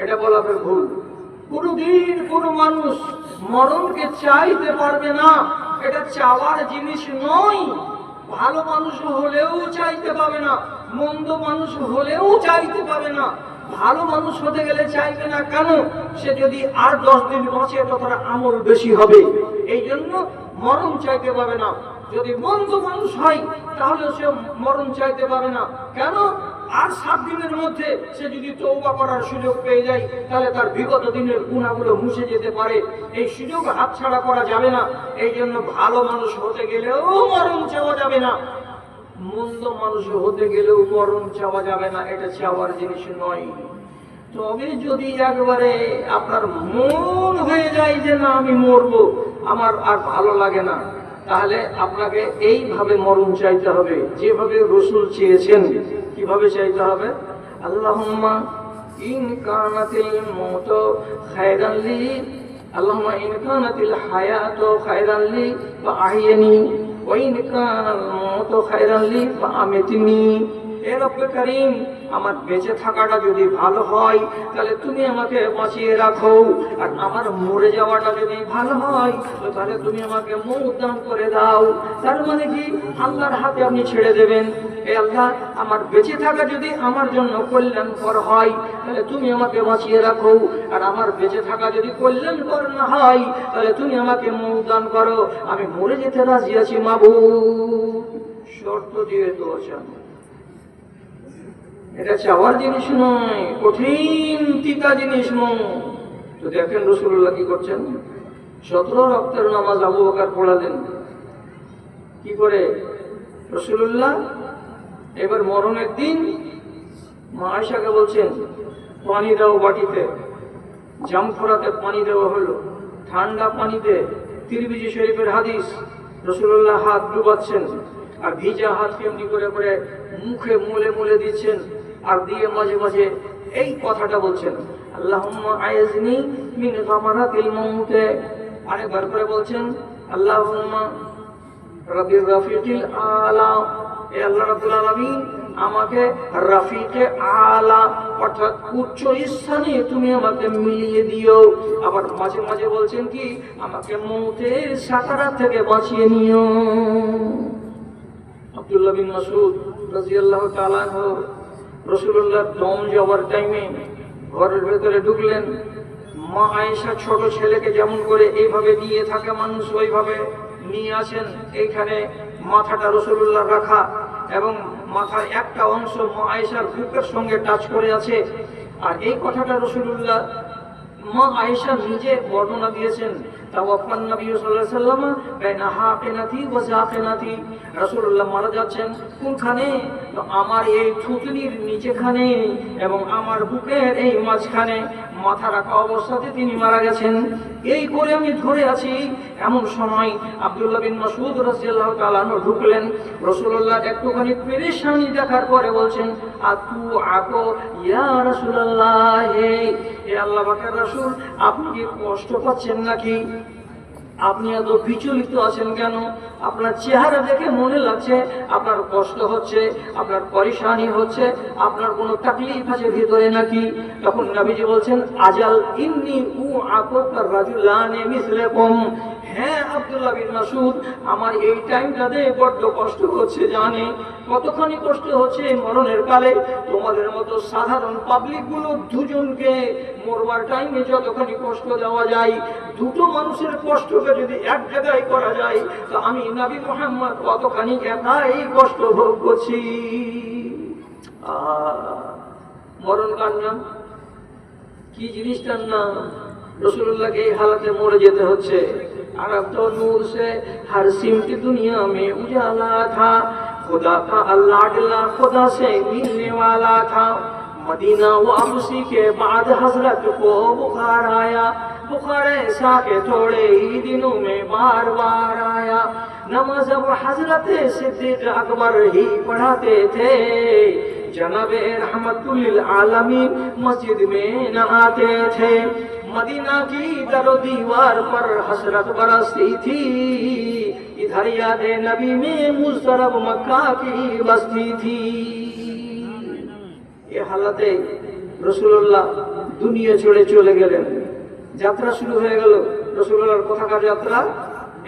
এটা বলা ফের ভুল। কোনদিন কোনো মানুষ মরণকে চাইতে পারবে না, এটা চাওয়ার জিনিস নয়। ভালো মানুষ হলেও চাইতে পাবে না, মন্দ মানুষ হলেও চাইতে পাবে না। ভালো মানুষ হতে গেলে চাইবে না কেন? সে যদি আর 10 দিন বাঁচে তো তার আমল বেশি হবে, এই জন্য মরণ চাইতে পাবে না। যদি মন্দ মানুষ হয় তাহলে সে মরণ চাইতে পারে না। কেন? আর 7 দিনের মধ্যে সে যদি তওবা করার সুযোগ পেয়ে যায় তাহলে তার বিগত দিনের গুনাহগুলো মুছে যেতে পারে। এই সুযোগ হাতছাড়া করা যাবে না। এই জন্য ভালো মানুষ হতে গেলেও মরণ চাওয়া যাবে না, মন্দ মানুষ হতে গেলেও মরণ চাওয়া যাবে না। এটা চাওয়ার জিনিস নয়। তবে যদি একবারে আপনার মন হয়ে যায় যে না আমি মরবো, আমার আর ভালো লাগে না, তাহলে আপনাকে এইভাবে মরণ চাইতে হবে যেভাবে রাসূল চেয়েছেন। কিভাবে চাইতে হবে? আল্লাহুম্মা ইন কানাতিল মাউতু খায়রান লি, আল্লাহুম্মা ইন কানাতিল হায়াতু খায়রান লি ফাআহইনি ওয়া ইন কানাল মাউতু খায়রান লি ফাআমিতনি। হে রব্বে কারীম, আমার বেঁচে থাকাটা যদি ভালো হয় তাহলে তুমি আমাকে বাঁচিয়ে রাখো, আর আমার মরে যাওয়াটা যদি ভালো হয় তাহলে তুমি আমাকে মওত দান করে দাও। তার মানে কি? আল্লাহর হাতে আপনি ছেড়ে দেবেন। হে আল্লাহ, আমার বেঁচে থাকা যদি আমার জন্য কল্যাণকর হয় তাহলে তুমি আমাকে বাঁচিয়ে রাখো, আর আমার বেঁচে থাকা যদি কল্যাণকর না হয় তাহলে তুমি আমাকে মওত দান করো। আমি মরে যেতে রাজি আছি মাবুদ। শর্ত দিয়ে দোয়া। এটা চাওয়ার জিনিস নয়, কঠিন তিতা জিনিস নয়। তো দেখেন রাসূলুল্লাহ কি করছেন। 17 রক্তের নামাজ আবু বকর পড়ালেন। কি করে রাসূলুল্লাহ? এবার মরণের দিন মা আয়েশাকে বলছেন পানি দাও বাটিতে। জামফরাতে পানি দেওয়া হলো, ঠান্ডা পানিতে। তিরমিজি শরীফের হাদিস, রাসূলুল্লাহ হাত ডুবাচ্ছেন আর ভিজা হাত এমনি করে করে মুখে মুলে মুলে দিচ্ছেন, আর দিয়ে মাঝে মাঝে এই কথাটা বলছেন, আল্লাহুম্মা আইজনি মিন গামারাতিল মাউত। আরেকবার করে বলছেন, আল্লাহুম্মা রাব্বির রাফিকিল আলা, এ আল্লাহ রাব্বুল আলামিন আমাকে রাফিকে আলা অর্থাৎ উচ্চ স্থানে তুমি আমাকে মিলিয়ে দিও। আবার মাঝে মাঝে বলছেন কি, আমাকে মৌতের সাকারাত থেকে বাঁচিয়ে নিও। আব্দুল্লাহ বিন মাসউদ রাদিয়াল্লাহু তাআলা আনহু রাসূলুল্লাহ দম যাওয়ার টাইমে ঘরের ভেতরে ঢুকলেন। মা আয়েশা ছোট ছেলেকে যেমন করে এইভাবে দিয়ে থাকে মানুষ, ওইভাবে নিয়ে আসেন। এইখানে মাথাটা রাসূলুল্লাহ রাখা এবং মাথার একটা অংশ মা আয়েশার বুকের সঙ্গে টাচ করে আছে। আর এই কথাটা রাসূলুল্লাহ মা আয়েশা নিজে বর্ণনা দিয়েছেন। তাওয়াফান নবী সাল্লাল্লাহু আলাইহি ওয়াসাল্লাম বাইনা হাকিনাতি ওয়া জাকিনাতি। রাসূলুল্লাহ মারা যাচ্ছেন কোনখানে? তো আমার এই থুতনির নিচেখানে এবং আমার বুকের এই মাঝখানে মাথা রাখা অবস্থাতে তিনি মারা গেছেন। এই করে আমি ধরে আছি। এমন সময় আব্দুল্লাহ বিন মাসউদ রাদিয়াল্লাহু তাআলা ঢুকলেন। রাসূলুল্লাহ একটুখানি পেরেশানি দেখার পরে বলছেন, আতু আকো ইয়া রাসূলুল্লাহ, হে আল্লাহ পাকের রাসূল, আপনি কি কষ্ট পাচ্ছেন নাকি? আপনি এত বিচলিত আছেন কেন? আপনার চেহারা দেখে মনে লাগছে আপনার কষ্ট হচ্ছে, আপনার পরেশানি হচ্ছে, আপনার কোনো তাকলিফ আছে ভিতরে নাকি? তখন নবীজি বলছেন, আজাল ইন্নী উআকুকা রাজুলানি মিসলাকুম। হ্যাঁ আব্দুল্লাহ বিন মাসউদ, আমার এই টাইমটাতে বড্ড কষ্ট হচ্ছে। জানে কতখানি কষ্ট হচ্ছে মরণের কালে? তোমাদের মতো সাধারণ পাবলিক গুলো দুজনকে মরবার টাইমে যতখানি কষ্ট দেওয়া যায়, দুটো মানুষের কষ্টকে যদি এক জায়গায় করা যায়, তো আমি নবী মুহাম্মদ কতখানি একাই কষ্ট ভোগ করছি। মরণ কান্না কি জিনিসটার নাম? রাসূলুল্লাহকে এই হালাতে মরে যেতে হচ্ছে। अरब तो नूर से हर सिमत दुनिया में उजाला था, खुदा का लाडला खुदा से मिलने वाला था। मदीना वापसी के बाद हजरत को बुखार आया, बुखार ऐसा के थोड़े ही दिनों में बार बार आया। नमाज अब हजरत सिद्दीक अकबर ही पढ़ाते थे, जनाबे रहमतुल्लिल आलमीन मस्जिद में न आते थे। मदीना की दरो दीवार पर हसरत बरसती थी, इधर याद नबी में मुस्तरब मक्का की बस्ती थी। ये हालते रसूलुल्लाह दुनिया छोड़े चले गेलेन। যাত্রা শুরু হয়ে গেল রাসূলুল্লাহর কোথাকার যাত্রা।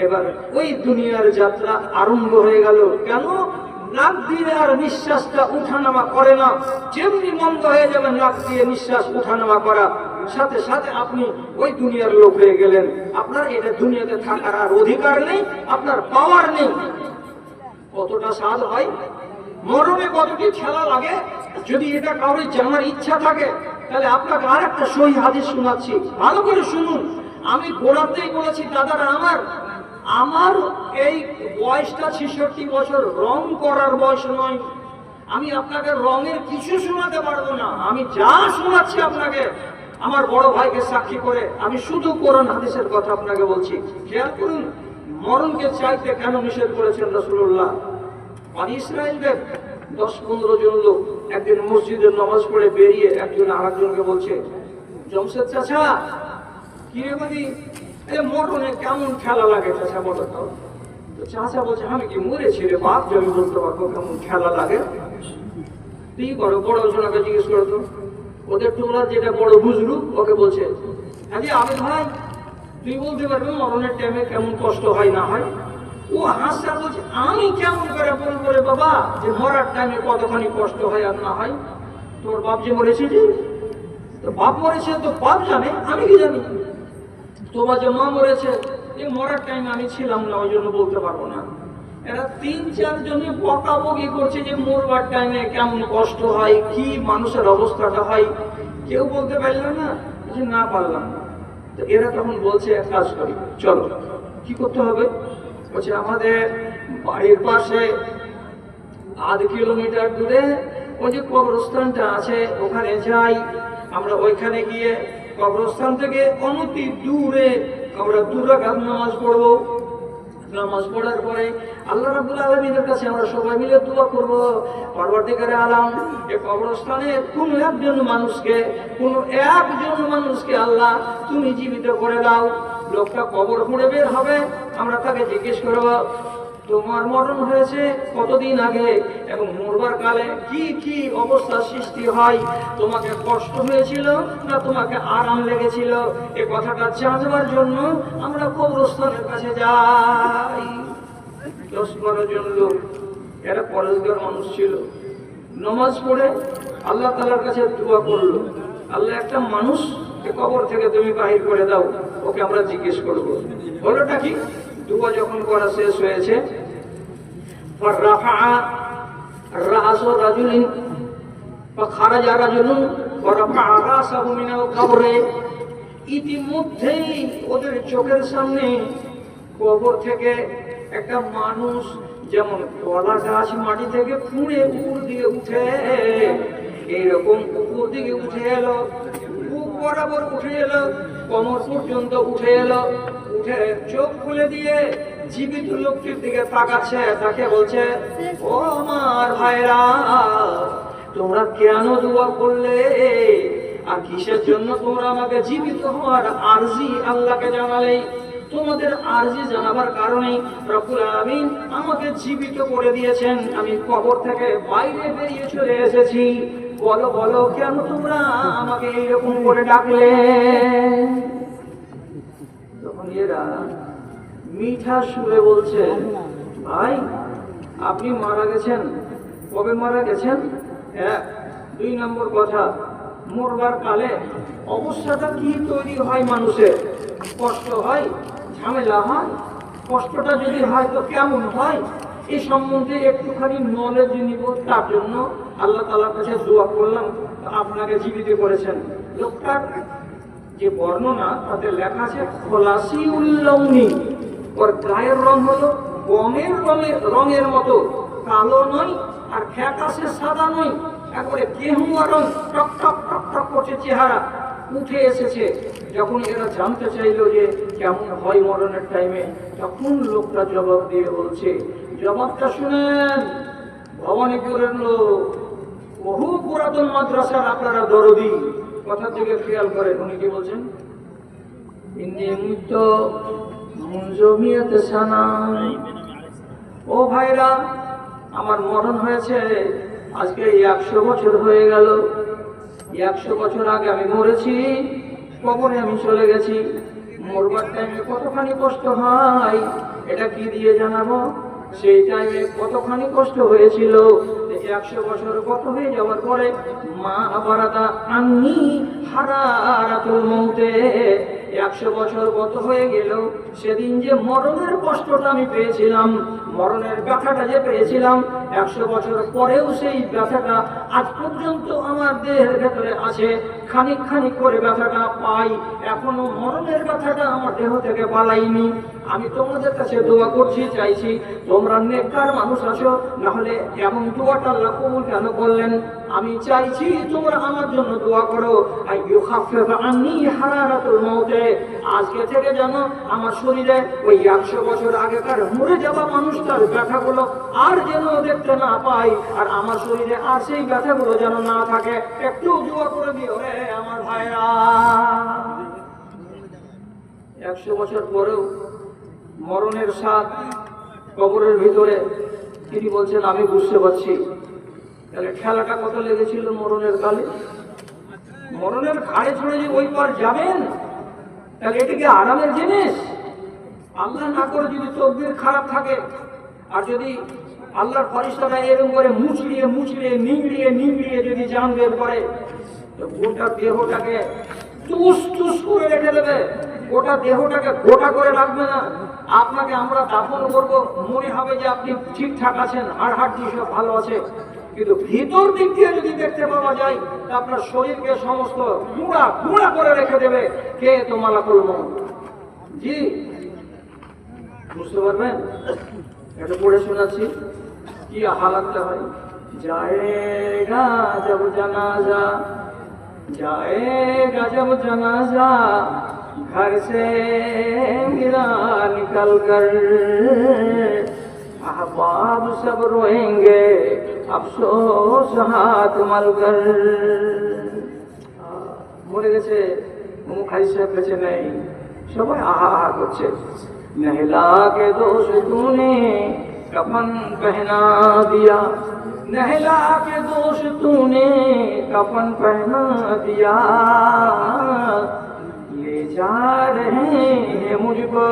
এবার ওই দুনিয়ার যাত্রা আরম্ভ হয়ে গেল। কেন? নাক দিয়ে আর নিঃশ্বাসটা উঠানামা করে না। যেমনি বন্ধ হয়ে যাবে নাক দিয়ে নিঃশ্বাস উঠানামা করা, সাথে সাথে আপনি ওই দুনিয়ার লোক হয়ে গেলেন। আপনার এটা দুনিয়াতে থাকার আর অধিকার নেই, আপনার পাওয়ার নেই। কতটা স্বাদ হয়, মরণে কতটি ঠেলা লাগে। যদি এটা কারোর জানার ইচ্ছা থাকে তাহলে আপনাকে আর একটা সহি হাদিস শোনাচ্ছি, ভালো করে শুনুন। আমি গোড়াতেই বলেছি দাদারা আমার, আমার এই বয়সটা 66 বছর, রং করার বয়স নয়। আমি আপনাকে রঙের কিছু শোনাতে পারবো না। আমি যা শোনাচ্ছি আপনাকে আমার বড় ভাইকে সাক্ষী করে আমি শুধু কোরআন হাদিসের কথা আপনাকে বলছি। খেয়াল করুন, মরণকে চাইতে কেন নিষেধ করেছেন রাসূলুল্লাহ। আর ইসরায়েলদের 10-15 জন লোক একদিন মসজিদের নামাজ পড়ে বেরিয়ে একজন আরেকজনকে বলছে, জমশেদ চাচা কি রে বলি, এ মরণে কেমন খেলা লাগে চাচা বলো তো। তো চাচা বলছে, আমি কি মরেছি রে বাপ যে আমি বলতে পারবো কেমন খেলা লাগে। তুই করো, বড় জনকে জিজ্ঞেস করো তো। ওদের তোমরা যেটা বড় বুঝলু ওকে বলছে, হ্যাঁ আমি ভাই তুই বলতে পারবি মরণের টাইমে কেমন কষ্ট হয় না হয়। ও হাসা বলছে, আমি কেমন করে বলবো রে বাবা যে মরার টাইমে কতখানি কষ্ট হয় আর না হয়। তোর বাপ যে মরেছে, যে তো বাপ মরেছে তো বাপ জানে, আমি কি জানি। তোমার যে মা মরেছে, এই মরার টাইমে আমি ছিলাম না, ওই জন্য বলতে পারবো না। এরা 3-4 জনে বকাবকি করছে যে মরবার টাইমে কেমন কষ্ট হয়, কি মানুষের অবস্থাটা হয়। কেউ বলতে পারলো না যে না পারলাম না। তো এরা তখন বলছে, এক কাজ করি, চলো কি করতে হবে। বলছে আমাদের বাড়ির পাশে আধ কিলোমিটার দূরে ওই যে কবরস্থানটা আছে ওখানে যাই। আমরা ওইখানে গিয়ে কবরস্থান থেকে অনতি দূরে আমরা 2 রাকাত নামাজ পড়বো। নামাজ পড়ার পরে আল্লাহ রাব্বুল আলামিনের কাছে আমরা সবাই মিলে দোয়া করব, পরবর্তীকালে আলাম এই কবরস্থানে কোন একজন মানুষকে আল্লাহ তুমি জীবিত করে দাও। লোকটা কবর খুঁড়ে বের হবে, আমরা তাকে জিজ্ঞেস করব তোমার মরণ হয়েছে কতদিন আগে এবং মরবার কালে কি কি অবস্থা সৃষ্টি হয়, তোমাকে কষ্ট হয়েছিল না তোমাকে আরাম লেগেছিল, এই কথাটা জানবার জন্য আমরা কবরস্থানের কাছে যাই। 10-12 জন লোক, এরা পরেশগার মানুষ ছিল, নামাজ পড়ে আল্লাহ তাআলার কাছে দোয়া করলো, আল্লাহ একটা মানুষকে কবর থেকে তুমি বাহির করে দাও, ওকে আমরা জিজ্ঞেস করবো হলোটা কি। দোয়া যখন করা শেষ হয়েছে, ইতিমধ্যেই ওদের চোখের সামনে কবর থেকে একটা মানুষ যেমন কলা গাছ মাটি থেকে খুঁড়ে উপর দিকে উঠে এইরকম উপর দিকে উঠে এলো, বুক বরাবর উঠে এলো, কোমর পর্যন্ত উঠে এলো, উঠে চোখ খুলে দিয়ে জীবিত লোকটির দিকে তাকাচ্ছে, তাকে বলছে, ও আমার ভাইরা তোমরা কেন দোয়া করলে আর কিসের জন্য তোমরা আমাকে জীবিত হওয়ার আরজি আল্লাহকে জানালে। তোমাদের আরজি জানাবার কারণে রব্বুল আলামিন আমাকে জীবিত করে দিয়েছেন, আমি কবর থেকে বাইরে বেরিয়ে চলে এসেছি। বলো বলো কেন তোমরা আমাকে এইরকম করে ডাকলে। তখন এরা মিঠা সুরে বলছে, ভাই আপনি মারা গেছেন, কবে মারা গেছেন? 2 নম্বর কথা, মরবার কালে অবস্থাটা কি তৈরি হয়, মানুষের কষ্ট হয়, ঝামেলা হয়, কষ্টটা যদি হয় তো কেমন হয়, এই সম্বন্ধে একটুখানি নলেজ নিব, তার জন্য আল্লাহ তাআলার কাছে দোয়া করলাম, আপনাকে জীবিত করেছেন। লোকটার যে বর্ণনা তাতে লেখা আছে খলাসিউল লৌনি, ওর গায়ের রং হলো গমের রঙের মতো, কালো নয় আর ফ্যাকাশে সাদা নয়, একবারে গেহুয়া রং, টক টক টক টক করছে চেহারা, উঠে এসেছে। যখন এরা জানতে চাইলো যে কেমন হয় মরণের টাইমে, তখন লোকটা জবাব দিয়ে বলছে, জবাবটা শুনেন, ভবানীপুরের লোক, বহু পুরাতন মাদ্রাসার আপনারা দরদি, কথার দিকে খেয়াল করেন। উনি কি বলছেন? ও ভাইরা আমার মরণ হয়েছে আজকে 100 বছর হয়ে গেল। 100 বছর আগে আমি মরেছি, কবরে আমি চলে গেছি। মরবার টাইমে কতখানি কষ্ট হয় এটা কি দিয়ে জানাবো? সেই টাইমে কতখানি কষ্ট হয়েছিল। 100 বছর কত হয়ে যাওয়ার পরে মা আবারাদা আন্নি হারারাতুল মউতে, 100 বছর গত হয়ে গেল, সেদিন যে মরণের কষ্টটা আমি পেয়েছিলাম, মরণের ব্যথাটা যে পেয়েছিলাম, 100 বছর পরেও সেই ব্যথাটা আজ পর্যন্ত আমার দেহের ভেতরে আছে। খানিক খানিক করে ব্যথাটা পাই, এখনো মরণের ব্যথাটা আমার দেহ থেকে পালাইনি। আমি তোমাদের কাছে দোয়া করছি, চাইছি তোমরা নেককার মানুষ আছো, না হলে এমন দোয়াটা আল্লাহ কবুল কেন করলেন? আমি চাইছি তোমরা আমার জন্য দোয়া করো, আইয়ুখাফফিফ আন্নী হারারাতুল মাউতে। আজকে থেকে যেন আমার শরীরে ওই 100 বছর আগেকার মরে যাওয়া মানুষটার ব্যথাগুলো আর যেন দেখতে না পাই, আর আমার শরীরে আর সেই ব্যথাগুলো যেন না থাকে। একটু দোয়া করে দিও রে আমার ভাইরা। 100 বছর পরেও মরণের স্বাদ কবরের ভিতরে। তিনি বলছেন আমি বুঝতে পারছি। তাহলে খেলাটা কত লেগেছিল মরণের কালে? মরণের ঘাড়ে ছড়ে যে ওই পার যাবেন, তাহলে এটা কি আরামের জিনিস? আল্লাহ না করে যদি তকদির খারাপ থাকে, আর যদি আল্লাহর ফেরেশতারা এরকম করে মুচড়িয়ে মুচড়িয়ে নিংড়িয়ে নিংড়িয়ে যদি জান বের করে, তো গোটা দেহটাকে তুস তুস করে রেখে দেবে, গোটা দেহটাকে গোটা করে রাখবে না। আপনাকে আমরা দাফন করব, মনে হবে যে আপনি ঠিকঠাক আছেন, হাড় হাড় সব ভালো আছে, কিন্তু ভিতর দিক দিয়ে যদি দেখতে পাওয়া যায়, তা আপনার শরীরকে সমস্ত গুঁড়া গুঁড়া করে রেখে দেবে। কে তো মালাকুল মউত। জি, বুঝতে পারবেন? এটা পড়ে শোনাচ্ছি, কি হালাতটা হয়। जाएगा जब जनाजा, जाएगा जब जनाजा, घर से मेरा निकल कर, अहबाब सब रोएंगे अफसोस हाथ मल कर। মরে গেছে, মুখ হাসিয়ে বেঁচে নেই, সবাই আহা আহা করছে। नहला के दोष तूने कफन पहना दिया, नहला के दोष तूने कफन पहना दिया, ले जा रहे हैं मुझको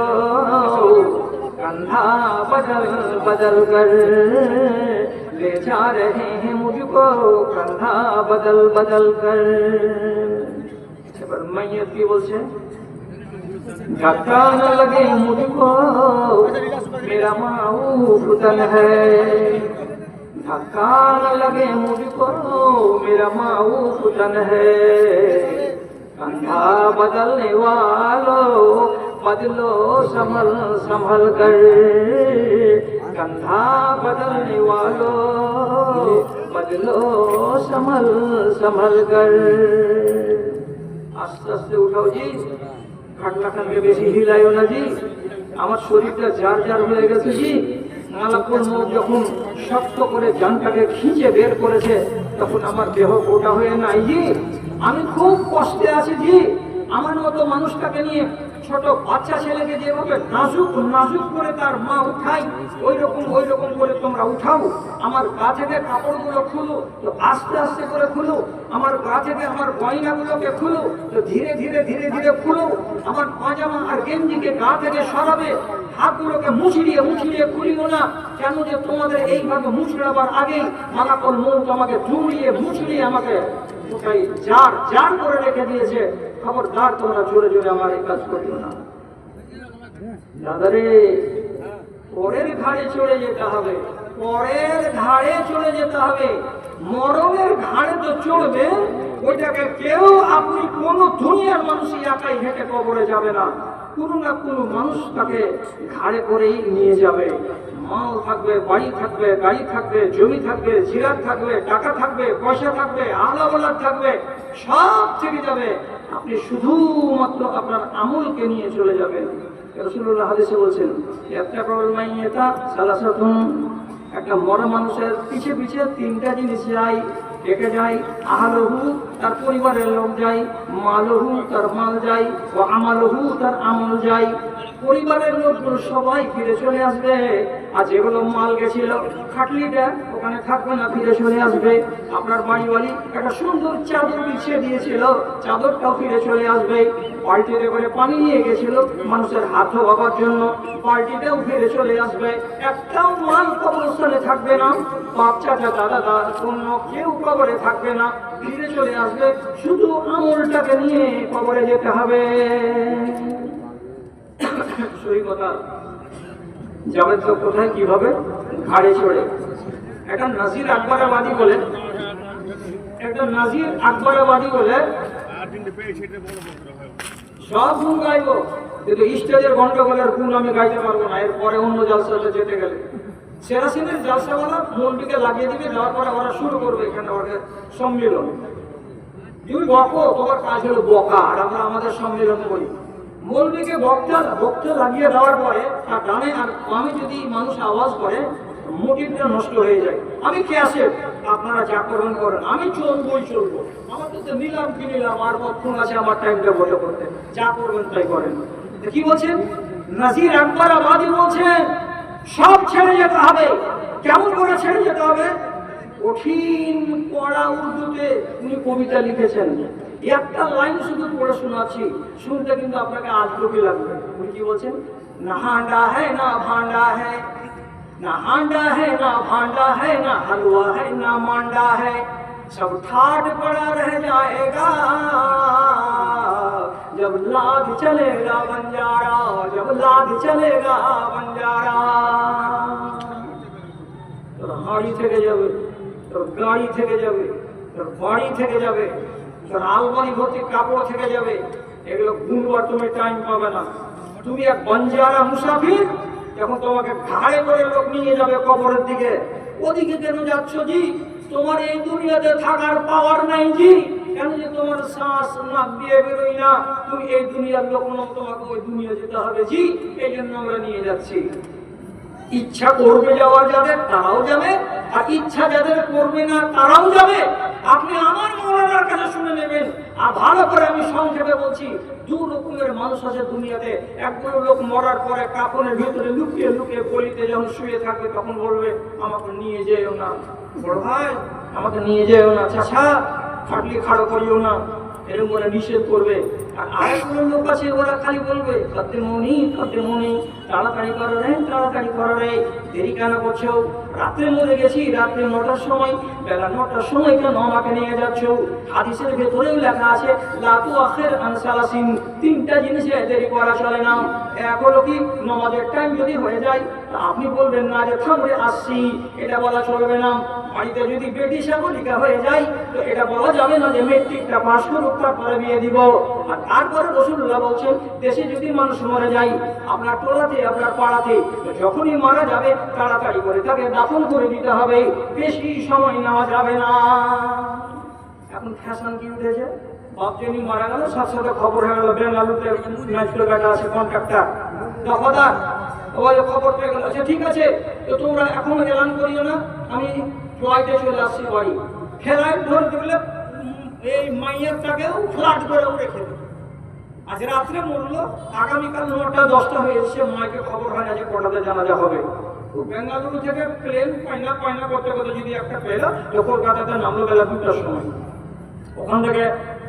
कंधा बदल बदल कर, ले जा रहे हैं मुझको कंधा बदल बदल कर। এবার মাইয়াত কি বলছে? धक्का न लगे मुझको मेरा माऊफ तन है, धक्का न लगे मुझको मेरा माऊफ तन है, कंधा बदलने वालों बदलो संभल संभल कर, कंधा बदलने वालों बदलो संभल संभल कर। आस्ते आस्ते उठाओ जी, খাটলাখানকে বেশি হিলাইও না জি, আমার শরীরটা জার জার হয়ে গেছে জি। মালাকুল মউত যখন শক্ত করে জানটাকে খিঁচে বের করেছে, তখন আমার দেহ গোটা হয়ে নাই জি। আমি খুব কষ্টে আছি জি। আমার মতো মানুষটাকে নিয়ে, ছোট বাচ্চা ছেলেকে যেভাবে নাজুক নাজুক করে তার মা উঠাই, ওই রকম করে তোমরা উঠাও। আমার গা থেকে কাপড়গুলো খুলো, তো আস্তে আস্তে করে খুলো। আমার গা থেকে আমার গয়নাগুলোকে খুলো, তো ধীরে ধীরে ধীরে ধীরে খুলো। আমার পাজামা আর গেঞ্জিকে গা থেকে সরাবে, হাতগুলোকে মুচড়িয়ে মুচড়িয়ে খুলিও না। কেন যে তোমাদের এইভাবে মুচড়াবার আগেই মালাকুল মউত আমাকে জুড়িয়ে মুচড়িয়ে আমাকে ওটাই জার জার করে রেখে দিয়েছে। খবরদার তোমরা জোরে জোরে আমার এই কাজ করিও না। দাদারে, পরের ঘাড়ে চলে যেতে হবে, পরের ঘাড়ে চলে যেতে হবে। মরণের ঘাড়ে তো চড়বে, ওইটাকে কেউ, আপনি কোন দুনিয়ার মানুষই একাই হেঁটে কবরে যাবে না। কোনো না কোনো মানুষ তাকে ঘাড়ে করেই নিয়ে যাবে। মাল থাকবে, বাড়ি থাকবে, গাড়ি থাকবে, জমি থাকবে, জিরাত থাকবে, টাকা থাকবে, পয়সা থাকবে, আলাওয়ালাদ থাকবে, সব থেকে যাবে। আপনি শুধুমাত্র আপনার আমলকে নিয়ে চলে যাবেন। রাসূলুল্লাহ হাদিসে বলছেন, ইয়াত্তাকুল মাইয়াতা সালাসাতুন, একটা মরা মানুষের পিছে পিছে তিনটা জিনিস যায়, ডেকে যায়। আহলহু, তার পরিবারের লোক যায়, মালহু, তার মাল যায়, ও আমালহু, তার আমল যায়। পরিবারের লোকগুলো সবাই ফিরে চলে আসবে, আর যেগুলো মাল গেছিল, খাটলিটা ওখানে থাকবে না, ফিরে চলে আসবে। আপনার বাড়িওয়ালি একটা সুন্দর চাদর বিছিয়ে দিয়েছিল, চাদরটাও ফিরে চলে আসবে। বাড়িতে করে পানি নিয়ে গেছিল মানুষের হাত ধোয়াবার জন্য, বাড়িতেও ফিরে চলে আসবে। একটাও মাল কবরস্থানে থাকবে না, বাপ চাচা দাদা দাদা অন্য কেউ কবরে থাকবে না, ফিরে চলে আসবে। শুধু আমলটাকে নিয়ে কবরে যেতে হবে। সই কথা। যাবে তো কোথায়, কিভাবে? ঘাড়ে চড়ে। একটা নাজির আকবরাবাদী বলে, সব গুণ গাইব, কিন্তু স্টেজের গন্ডগোলের গুণ আমি গাইতে পারবো না। এরপরে অন্য জালসাতে যেতে গেলে সেরাসিনের জালসাওয়ালা মন্দিরকে লাগিয়ে দিবে, যাওয়ার পরে ওরা শুরু করবে এখানে ওদের সম্মিলন। তুমি বকো, তোমার কাজ হলো বকা, আর আমরা আমাদের সম্মিলন করি। মৌলবীকে বক্তা লাগিয়ে দেওয়ার পরে তার ডানে আর বামে যদি মানুষ আওয়াজ করে, মোটিভটা নষ্ট হয়ে যায়। আমি কে আসে, আপনারা যা করবেন করেন, আমি চলবো। আমার তো নিলাম কি নিলাম, আর কতক্ষণ আছে আমার টাইমটা বলে করতে, যা করবেন তাই করেন। কি বলছেন নাজির আকবরাবাদী? বলছেন সব ছেড়ে যেতে হবে। কেমন করে ছেড়ে যেতে হবে? কঠিন পড়া উর্দুতে উনি কবিতা লিখেছেন, একটা লাইন শুধু পড়ে শোনাচ্ছি, শুনতে কিন্তু আপনাকে আজগুবি লাগবে। উনি কি বলছেন? না হান্ডা হ্যায় না ভান্ডা হ্যায়, ना हांडा है ना भांडा है ना हलवा है ना मांडा है, सब ठाट पड़ा रह जाएगा जब लाद चलेगा बंजारा, जब लाद चलेगा बंजारा। তোর হাড়ি থেকে যাবে, তোর গাড়ি থেকে যাবে, তোর বাড়ি থেকে যাবে, তোর আলমারি ভর্তি কাপড় থেকে যাবে, এগুলো গুনবার তুমি টাইম পাবে না। তুমি এক বঞ্জারা মুসাফির, যখন তোমাকে ঘাড়ে করে লোক নিয়ে যাবে কবরের দিকে, ওদিকে কেন যাচ্ছ জি? তোমার এই দুনিয়াতে থাকার পাওয়ার নাই জি, কেন যে তোমার শ্বাস নাক দিয়ে বেরোই না, তুমি এই দুনিয়ার লোক নও, তোমাকে ওই দুনিয়া যেতে হবে জি, এই জন্য আমরা নিয়ে যাচ্ছি। ইচ্ছা করবে যাওয়ার যাদের তারাও যাবে, আর ইচ্ছা যাদের করবে না তারাও যাবে। আপনি আমার মৌলানার কাছে শুনে নেবেন। আর ভালো করে আমি সংক্ষেপে বলছি, দু রকমের মানুষ আছে দুনিয়াতে। একগুলো লোক মরার পরে কাপড়ের ভিতরে লুকিয়ে লুকিয়ে গলিতে যখন শুয়ে থাকবে, তখন বলবে আমাকে নিয়ে যেও না বড় ভাই, আমাকে নিয়ে যেও না চাচা, খাটলি খাড়ো করিও না, এরকম করে নিষেধ করবে। আর আরেকগুলো লোক আছে, ওরা খালি বলবে খাদ্যে মনি, তাড়াতাড়ি করো রে, তাড়াতাড়ি করো রে, দেরি কেন করছো? রাত্রে মরে গেছি, রাত্রে 9টার সময়, বেলা 9টার সময় কেন আমাকে নিয়ে যাচ্ছ? হাদিসের ভেতরেও লেখা আছে লাতু আখের আনসালাসিন, 3টা জিনিসে দেরি করা চলে না। এক হলো কি, নামাজের টাইম যদি হয়ে যায়, তা আপনি বলবেন না যে থামরে আসছি, এটা বলা চলবে না। বাড়িতে যদি বেটি সাগরিকা হয়ে যায়, তো এটা বলা যাবে না যে মেট্রিকটা পাস করুক তারপরে বিয়ে দিব। আর তারপরে রাসূলুল্লাহ বলছেন, দেশে যদি মানুষ মরে যায়, আপনার টোলাতে আপনার পাড়াতে, যখনই মারা যাবে তাড়াতাড়ি করে তাকে দাফন করে দিতে হবে, বেশি সময় নেওয়া যাবে না। এখন ফ্যাশন কি উঠেছে, বাপ যিনি মারা গেল সাথে সাথে খবর হয়ে গেল, বেঙ্গালুরুতে ন্যাচুরাল ব্যাটা আছে কন্ট্রাক্টর, দফাদার, খবর পেয়ে গেল। আচ্ছা ঠিক আছে, তো তোমরা এখন এলান করিও না, আমি ফ্লাইটে চলে আসছি বাড়ি। ফ্লাইট ধরতে গেলে এই মাইয়ারটাকেও ফ্লাট করে রেখে দেবে। আজ রাত্রে মরলো, আগামীকাল 9টা 10টা হয়ে এসছে, মাকে খবর হয় না যে কটাতে জানাজা হবে। বেঙ্গালুরু থেকে প্লেন পায়না করতে করতে যদি একটা পেল, তো কলকাতাতে নামলো বেলা 2টার সময়। ওখান থেকে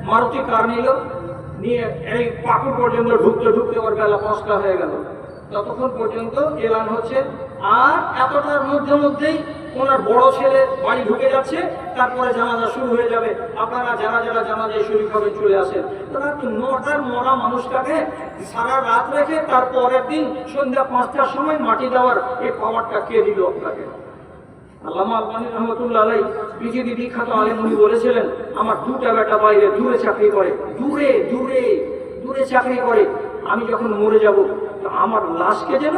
মারুতি কার নিয়ে এই পাকুড় পর্যন্ত ঢুকতে ওর বেলা 5টা হয়ে গেল। ততক্ষণ পর্যন্ত এলান হচ্ছে, আর এতটার মধ্যেই ওনার বড় ছেলে বাড়ি ঢুকে যাচ্ছে, তারপরে জানাজা শুরু হয়ে যাবে। আপনারা যারা জানাজায় শরীক হবে চলে আসেন। তো রাত 9টার মরা মানুষটাকে সারা রাত রেখে তারপরের দিন সন্ধ্যা 5টার সময় মাটি দেওয়ার এই পাওয়ারটা কে দিল আপনাকে? আল্লামা আলবানী রহমতুল্লাহ আলাইহি পৃথিবী বিখ্যাত আলেম, উনি বলেছিলেন, আমার 2টা বেটা বাইরে দূরে চাকরি করে, দূরে চাকরি করে। আমি যখন মরে যাব, তো আমার লাশকে যেন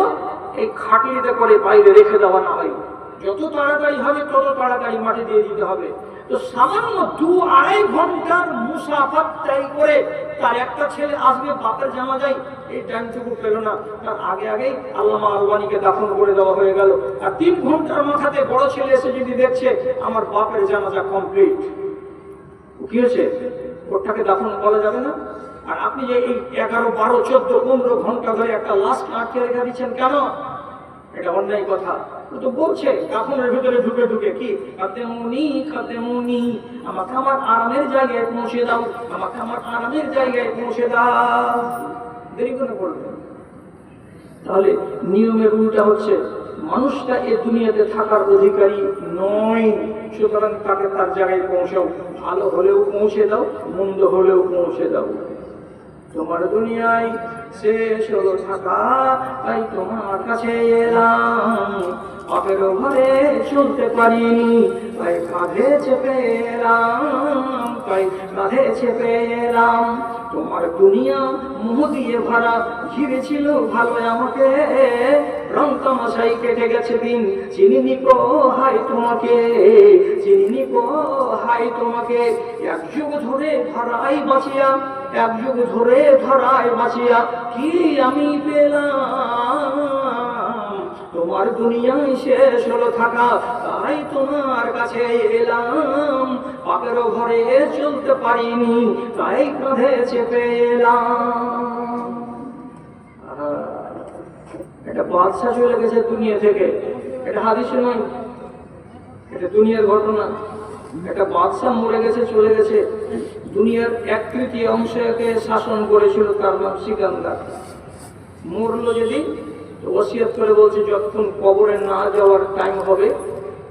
এই খাটলিতে করে বাইরে রেখে দেওয়া না হয়, যত তাড়াতাড়ি হবে তত তাড়াতাড়ি মাটি দিয়ে দিতে হবে। তো সামান্য 2-2.5 ঘন্টার মুসাফাত তাই করে তার একটা ছেলে আসবে বাপের জানাজায়, এই টাইমটুকু পেল না, তার আগেই আল্লামা আলবানীকে দাফন করে দেওয়া হয়ে গেল। আর 3 ঘন্টার মাথাতে বড় ছেলে এসে যদি দেখছে আমার বাপের জানাজা কমপ্লিট, কি হয়েছে, ওটাকে দাফন করা যাবে না? আর আপনি যে এই 11, 12, 14, 15 ঘন্টা ধরে একটা লাশকে আটকে রেখে দিচ্ছেন কেন? এটা অন্যায় কথা। ও তো বলছে কাফনের ভিতরে ঢুকে ঢুকে কি খাতেমুনি, আমাকে আমার আরামের জায়গায় পৌঁছে দাও, আমাকে আমার আরামের জায়গায় পৌঁছে দাও। দেরি করে বলবে। তাহলে নিয়মের উল্টা হচ্ছে মানুষটা এই দুনিয়াতে থাকার অধিকারী নয়, সুতরাং তাকে তার জায়গায় পৌঁছাও। ভালো হলেও পৌঁছে দাও, মন্দ হলেও পৌঁছে দাও। তোমার দুনিয়ায় শেষ হলো থাকা, তাই তোমার কাছে এলাম। বাপের ঘরে চলতে পারিনি, তাই কাঁধে চেপে এলাম, তাই কাঁধে চেপে এলাম। তোমার দুনিয়া মোহ দিয়ে ভরা, ঘিরে ছিল ভালো আমাকে, রং তামাশাই কেটে গেছে দিন, চিনিনি কো হাই তোমাকে, চিনিনি কো হাই তোমাকে। এক যুগ ধরে ধরাই বাঁচিয়া, এক যুগ ধরে ধরাই বাঁচিয়া কি আমি পেলাম? তোমার দুনিয়ায় শেষ হলো থাকা, তাই তোমার কাছে এলাম। বাপের ঘরে চলতে পারিনি, তাই কাঁধে চেপে এলাম। এটা বাদশা চলে গেছে দুনিয়া থেকে, এটা হাদিসে নয়, এটা দুনিয়ার ঘটনা। একটা বাদশা মরে গেছে, চলে গেছে। দুনিয়ার 1/3 অংশকে শাসন করেছিল, তার নাম সিকান্দার। মরলো যেদিন, ওসিয়ত করে বলছে যতক্ষণ কবরে না যাওয়ার টাইম হবে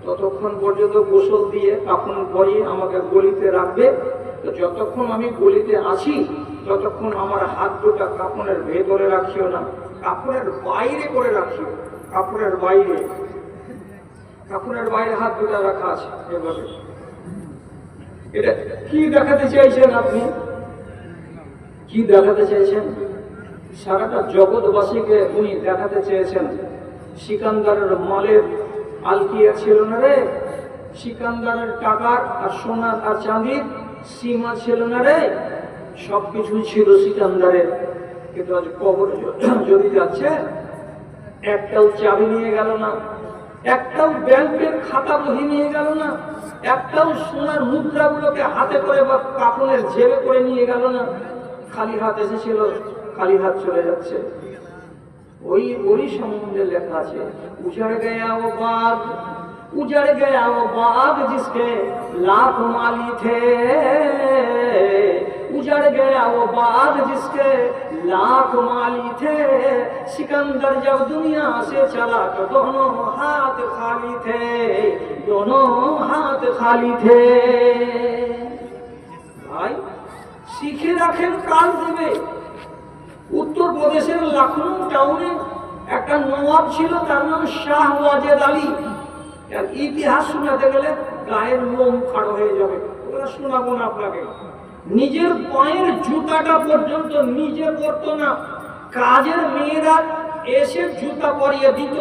ততক্ষণ পর্যন্ত গোসল দিয়ে কাফন পরিয়ে আমাকে গলিতে রাখবে। তো যতক্ষণ আমি গলিতে আছি ততক্ষণ আমার হাত দুটা কাফনের ভেতরে রাখিও না, কাপড়ের বাইরে করে রাখিও। কাপড়ের বাইরে, কাপড়ের বাইরে হাত দুটা রাখা আছে এভাবে। এটা কি দেখাতে চাইছেন আপনি? কি দেখাতে চাইছেন? সারাটা জগৎবাসীকে উনি দেখাতে চেয়েছেন সিকান্দারের মালের আলকিয়া ছিল না রে, সিকান্দারের টাকার আর সোনার আর চাঁদির সীমা ছিল না রে, সবকিছুই ছিল সিকান্দারের। কিন্তু আজ কবর যদি যাচ্ছে, একটাও চাবি নিয়ে গেল না, একটাও ব্যাংকের খাতা বহি নিয়ে গেল না, একটাও সোনার মুদ্রাগুলোকে হাতে করে বা কাপড়ের জেবে করে নিয়ে গেল না। খালি হাত এসেছিল, খালি হাত চলে যাচ্ছে। ওই সম্বন্ধে লেখা আছে, উজাড় গয়া ও বাগ, उजड़ गया वो बाग जिसके लाख माली थे, उजड़ गया वो बाग जिसके लाख माली थे। सिकंदर जब दुनिया से चला तो दोनों हाथ खाली थे, दोनों हाथ खाली थे। भाई শিখে রাখেন, কাল দেবে। উত্তরপ্রদেশের লখনৌ টাউনে একটা নবাব ছিল, তার নাম শাহ ওয়াজেদ আলী। ইতিহাস শোনাতে গেলে গায়ের লোম খাড়ো হয়ে যাবে, ওরা শোনাবো না আপনাকে। নিজের পায়ের জুতাটা পর্যন্ত নিজে পরতো না, কাজের মেয়েরা এসে জুতা পরিয়ে দিত।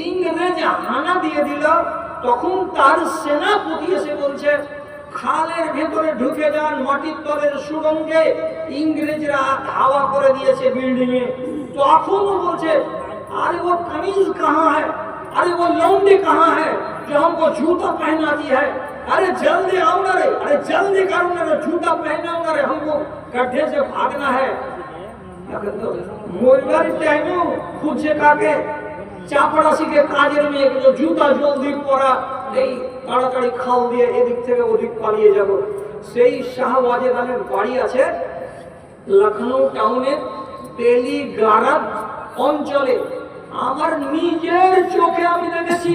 ইংরেজ হানা দিয়ে দিল, তখন তার সেনাপতি এসে বলছে খালের ভেতরে ঢুকে যান, মাটির তলের সুড়ঙ্গে। ইংরেজরা ধাওয়া করে দিয়েছে বিল্ডিং এ। তখনও বলছে अरे वो कमीज कहाँ है, अरे वो लौंडी कहाँ है जो हमको जूता पहनाती है, अरे जल्दी आओ ना रे, अरे जल्दी करो ना रे, जूता पहनाओ ना रे, हमको गड्ढे से भागना है। मोबाइल टाइम खुद से काके চাপড়াশি কে কাজের মেয়ে কিন্তু জুতা জলদি পরা, এই তাড়াতাড়ি খাল দিয়ে এদিক থেকে ওদিক পালিয়ে যাব। সেই শাহ ওয়াজেদ আলীর বাড়ি আছে লখনৌ টাউনের বেলিগারা অঞ্চলে। আমার নিজের চোখে আমি দেখেছি,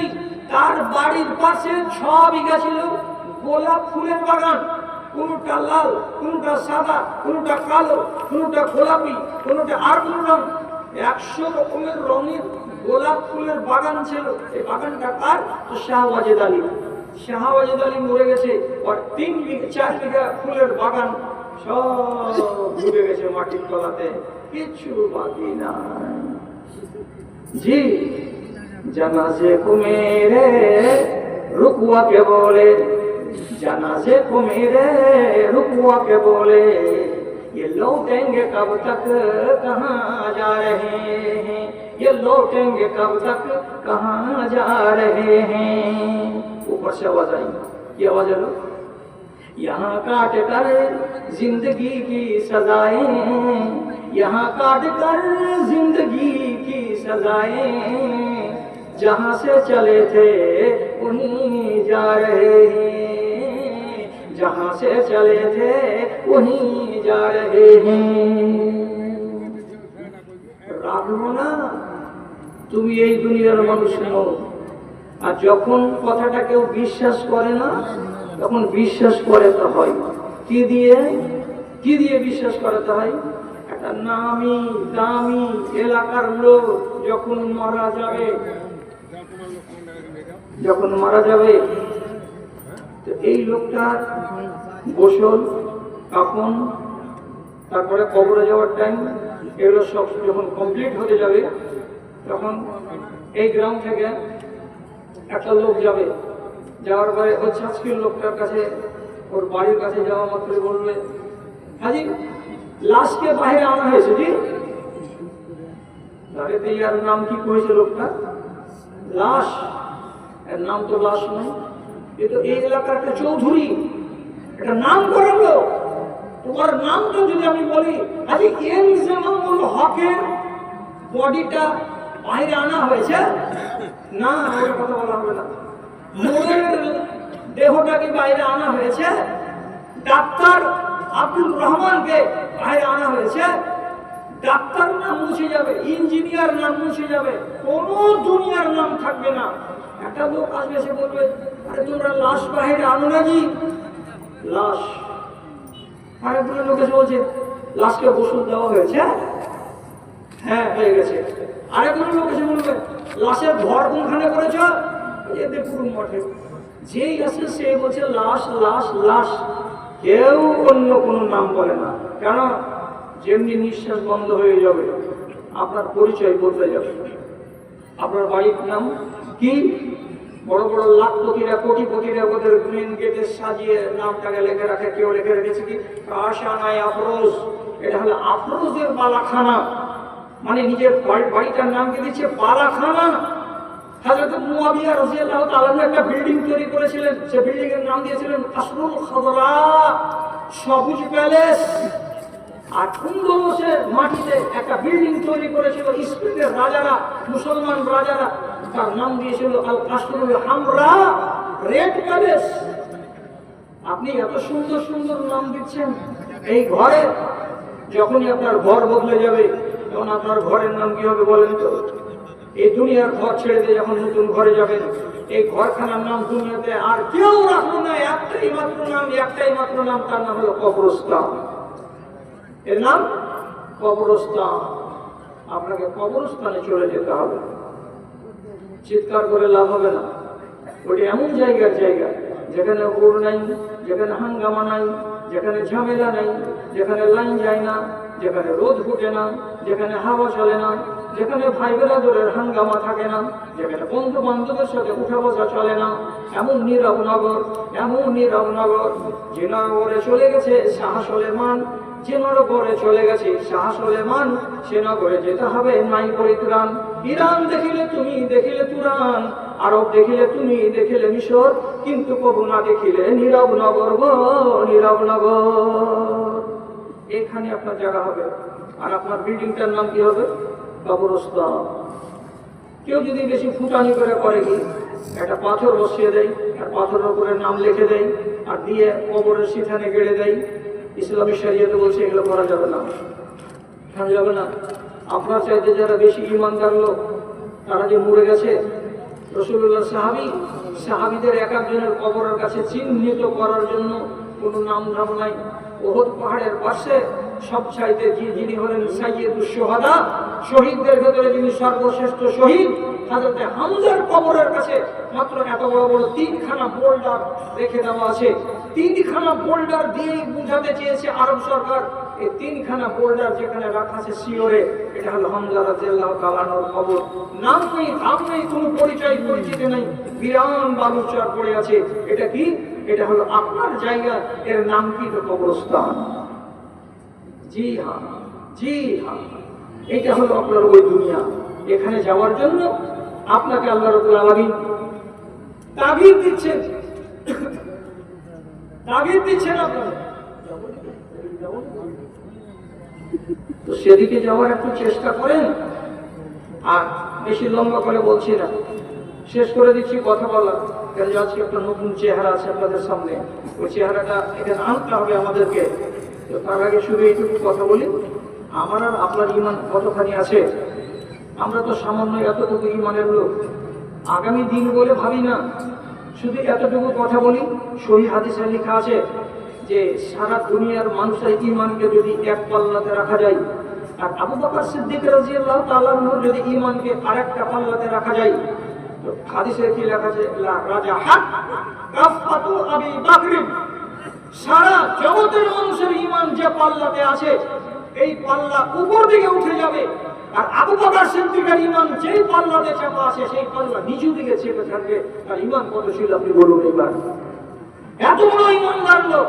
তার বাড়ির পাশে 6 বিঘা ছিল গোলাপ ফুলের বাগান। কোনটা লাল, কোনটা সাদা, কোনটা কালো, কোনটা গোলাপি, কোনটা আর কোন রং। 100 রকমের রঙের গোলাপ ফুলের বাগান ছিল। এই বাগানটা কার? তো শাহ ওয়াজেদ আলী। শাহ ওয়াজেদ আলী মরে গেছে, আর 4 বিঘা ফুলের বাগান সব ডুবে গেছে মাটির তলাতে, কিছু বাকি নাই। জি জানাজে কো মেরে রুকুয়া কে বলে, জানাজে को मेरे रुकवा के बोले, ये लौटेंगे कब तक कहाँ जा रहे हैं, ये लौटेंगे कब तक कहाँ जा रहे हैं। ऊपर से आवाज आई, ये आवाज है लो, यहाँ काट कर जिंदगी की सजाएं, यहाँ काट कर जिंदगी की सजाएं, जहां से चले थे वहीं जा रहे हैं, जहां से चले थे वहीं जा रहे हैं। রাখবো না, তুমি এই দুনিয়ার মানুষ নও। আর যখন কথাটা কেউ বিশ্বাস করে না, তখন বিশ্বাস করাতে হয় কি দিয়ে বিশ্বাস করাতে হয়? একটা নামি দামি এলাকার লোক যখন মারা যাবে তো এই লোকটার গোসল, কাফন, তারপরে কবরে যাওয়ার টাইম, এগুলো সব যখন কমপ্লিট হতে যাবে তখন এই গ্রাম থেকে একটা লোক যাবে। যাওয়ার পরে ওই ছাত্রীর লোকটার কাছে, ওর বাড়ির কাছে যাওয়া মাত্রই বলবে, হাজি লাশকে বাইরে আনা হয়েছে জি। তাহলে ইয়ার নাম কি করেছে লোকটা? লাশ। এর নাম তো লাশ নয়, এ তো এই এলাকার একটা চৌধুরী, একটা নাম করালো। তোমার নামটা যদি আমি বলি হাজি এনজামামুল হকের বডিটা বাইরে আনা হয়েছে, না ওর কথা বলা হবে না। নূরের দেহটাকে বাইরে আনা হয়েছে, ডাক্তার আব্দুল রহমানকে বাইরে আনা হয়েছে, ডাক্তার নাম মুছে যাবে, ইঞ্জিনিয়ার নাম মুছে যাবে, কোনো দুনিয়ার নাম থাকবে না। একটা লোক আসবে, সে বলবে আরে তোমরা লাশ বাইরে আনো নাকি? লাশ। আরেকগুলো লোক এসে বলছে লাশকে গোসল দেওয়া হয়েছে, হ্যাঁ হয়ে গেছে। আরেকগুলো লোক এসে বলবে লাশের ঘর কোনখানে করেছ? এদের পুরো মঠে। যেই আসে সে বলছে লাশ লাশ লাশ, কেউ অন্য কোনো নাম বলে না। কেন? যেমনি নিঃশ্বাস বন্ধ হয়ে যাবে আপনার পরিচয় বদলে যাবে। আপনার বাড়ির নাম কি? বড় বড় লাখপতিরা কোটিপতিরা ওদের গ্রিন গেটে সাজিয়ে নামটাকে লিখে রাখে। কেউ লিখে রেখেছে কি কাশানায় আফরোজ, এটা হলো আফরোজের বালাখানা, মানে নিজের বাড়িটার নামকে দিচ্ছে বালাখানা। হযরত মুয়াবিয়া রাদিয়াল্লাহু তাআলা একটা বিল্ডিং তৈরি করেছিলেন, সে বিল্ডিং এর নাম দিয়েছিলেন কাসরুল খাদরা, সবুজ প্যালেস। আর কুন্দরসের মাটিতে একটা বিল্ডিং তৈরি করেছিল স্পেনের রাজারা, মুসলমান রাজারা, তার নাম দিয়েছিল আল কাসরুল হামরা, রেড প্যালেস। আপনি এত সুন্দর সুন্দর নাম দিচ্ছেন এই ঘরে, যখনই আপনার ঘর বদলে যাবে তখন আপনার ঘরের নাম কি হবে বলেন তো? এই দুনিয়ার ঘর ছেড়ে দিয়ে যখন নতুন ঘরে যাবেন, এই ঘরখানার নাম দুনিয়াতে আর কেউ রাখলো না, একটাই মাত্র নাম, তার নাম হলো কবরস্থান। এর নাম কবরস্থান। আপনাকে কবরস্থানে চলে যেতে হবে, চিৎকার করে লাভ হবে না। ওটি এমন জায়গা যেখানে ওর নাই, যেখানে হাঙ্গামা নাই, যেখানে ঝামেলা নাই, যেখানে লাইন যায় না, যেখানে রোদ ফুটে না, যেখানে হাওয়া চলে না, যেখানে ভাই বেরাদরের হাঙ্গামা থাকে না, যেখানে বন্ধু বান্ধবের সাথে উঠা বসা চলে না, এমন নীরব নগর। যে নগরে চলে গেছে শাহ সুলেমান, যে নগরে চলে গেছে শাহ সুলেমান, সে নগরে যেতে হবে নাই পরিত্রাণ। ইরান দেখিলে তুমি দেখিলে তুরান, আরব দেখিলে তুমি দেখিলে মিশর, কিন্তু কবু না দেখিলে নীরব নগর গো, নীরব নগর। এখানে আপনার জায়গা হবে। আর আপনার বিল্ডিংটার নাম কি হবে? কবরস্থান। কেউ যদি বেশি ফুটানি করে কি একটা পাথর বসিয়ে দেয়, আর পাথরের উপরে নাম লিখে দেয়, আর দিয়ে কবরের সিথানে গেড়ে দেয়, ইসলামী শরিয়তে বলছে এগুলো করা যাবে না, যাবে না। আপনার চাইতে যারা বেশি ঈমানদার লোক, তারা যে মরে গেছে, রাসূলুল্লাহ সাহাবীদের এক একজনের কবরের কাছে চিহ্নিত করার জন্য কোনো নাম ধাম নাই। উহুদ পাহাড়ের পাশে সবচাইতে যিনি হলেন সাইয়্যিদুশ শুহাদা, শহীদদের ভেতরে যিনি সর্বশ্রেষ্ঠ শহীদ, হযরত হামজার কবরের কাছে মাত্র এত বড় বড় 3খানা বোল্ডার রেখে দেওয়া আছে। 3খানা বোল্ডার দিয়েই বুঝাতে চেয়েছে আরব সরকার, এই 3খানা বোল্ডার যেখানে রাখা আছে শিওরে, এটা হলো হামজা রাদিয়াল্লাহু তাআলা আনহুর কবর। নাম নেই, ধাম নেই, কোনো পরিচিতি নেই, বিরান বালুচর পড়ে আছে। এটা কি? এটা হলো আপনার জায়গা, এর নাম কি? তো কবরস্থান। জি হ্যাঁ, এটা হলো আপনার ওই দুনিয়া। এখানে যাওয়ার জন্য আপনাকে আল্লাহ রাব্বুল আলামিন তাগিদ দিচ্ছেন আপনারা। তো সেদিকে যাওয়ার একটু চেষ্টা করেন। আর বেশি লম্বা করে বলছি না, শেষ করে দিচ্ছি কথা বলা, কেন যে আজকে একটা নতুন চেহারা আছে আপনাদের সামনে, ওই চেহারাটা এখানে আনতে হবে আমাদেরকে। তো তার আগে শুধু এইটুকু কথা বলি, আমার আর আপনার ইমান কতখানি আছে? আমরা তো সামান্য এতটুকু ইমানের লোক, আগামী দিন বলে ভাবি না। শুধু এতটুকু কথা বলি, সহিহ হাদিসে লেখা আছে যে সারা দুনিয়ার মানুষের ইমানকে যদি এক পাল্লাতে রাখা যায়, আর আবু বকর সিদ্দিক রাদিয়াল্লাহু তাআলা আনহু যদি ইমানকে আরেকটা পাল্লাতে রাখা যায়, তো হাদিসে কি লেখা আছে? লা রাজাহাত কাফাতু আবি বকর। সারা জগতের মানুষের ইমান যে পাল্লাতে আছে, এই পাল্লা উপর দিকে উঠে যাবে, আর আবু বকর সিদ্দিকের ইমান যেই পাল্লাতে চাপা আছে, সেই পাল্লা নিচু দিকে চেপে থাকবে। তার ইমান কত ছিল আপনি বলুন এবার? এত বড় ইমানদার লোক,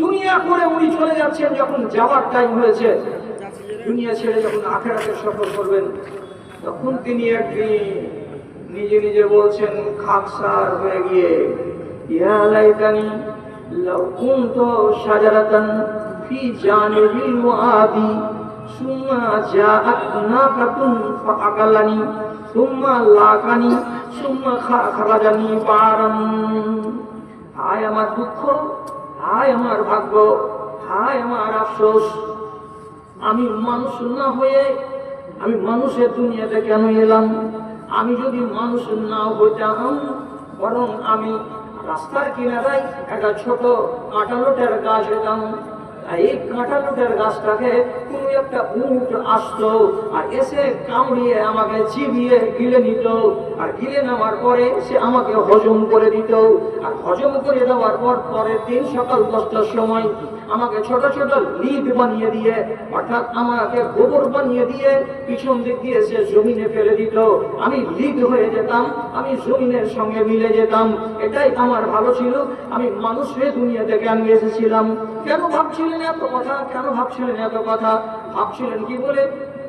দুনিয়া করে উনি চলে যাচ্ছেন, যখন যাওয়ার টাইম হয়েছে, দুনিয়া ছেড়ে যখন আখিরাতের সফর করবেন, তখন তিনি একদিন নিজে নিজে বলছেন খাকসার হয়ে গিয়ে, ইয়া লাইতানি লাউ কুনতু শাজারাতান ফি জানিবিল ওয়াদি সুম্মা জাআত নাকাতুন ফাআকালানি সুম্মা লাকানি সুম্মা খারাজানি বারাম। হায় আমার দুঃখ, হায় আমার ভাগ্য, হায় আমার আফসোস, আমি মানুষ না হয়ে আমি মানুষের দুনিয়াতে কেন এলাম? আমি যদি মানুষ না হইতাম, বরং আমি রাস্তার কিনারায় একটা ছোট কাঁঠালুটের গাছ হইতাম। এই কাঁঠালুটের গাছটাকে কোনো একটা উট আসতো আর এসে কামড়িয়ে আমাকে চিবিয়ে গিলে নিত, আর গিলে নেওয়ার পরে সে আমাকে হজম করে দিত, আর হজম করে দেওয়ার পর পরের দিন সকাল 10টার সময় আমাকে ছোট ছোট লিদ বানিয়ে দিয়ে, অর্থাৎ আমাকে গোবর বানিয়ে দিয়ে পিছন দিক দিয়ে সে জমিনে ফেলে দিত। আমি লিদ হয়ে যেতাম, আমি জমিনের সঙ্গে মিলে যেতাম। এটাই আমার ভালো ছিল। আমি মানুষ হয়ে দুনিয়া থেকে আমি এসেছিলাম। কেন ভাবছিলেন এত কথা? কেন ভাবছিলেন এত কথা? ভাবছিলেন কি বলে?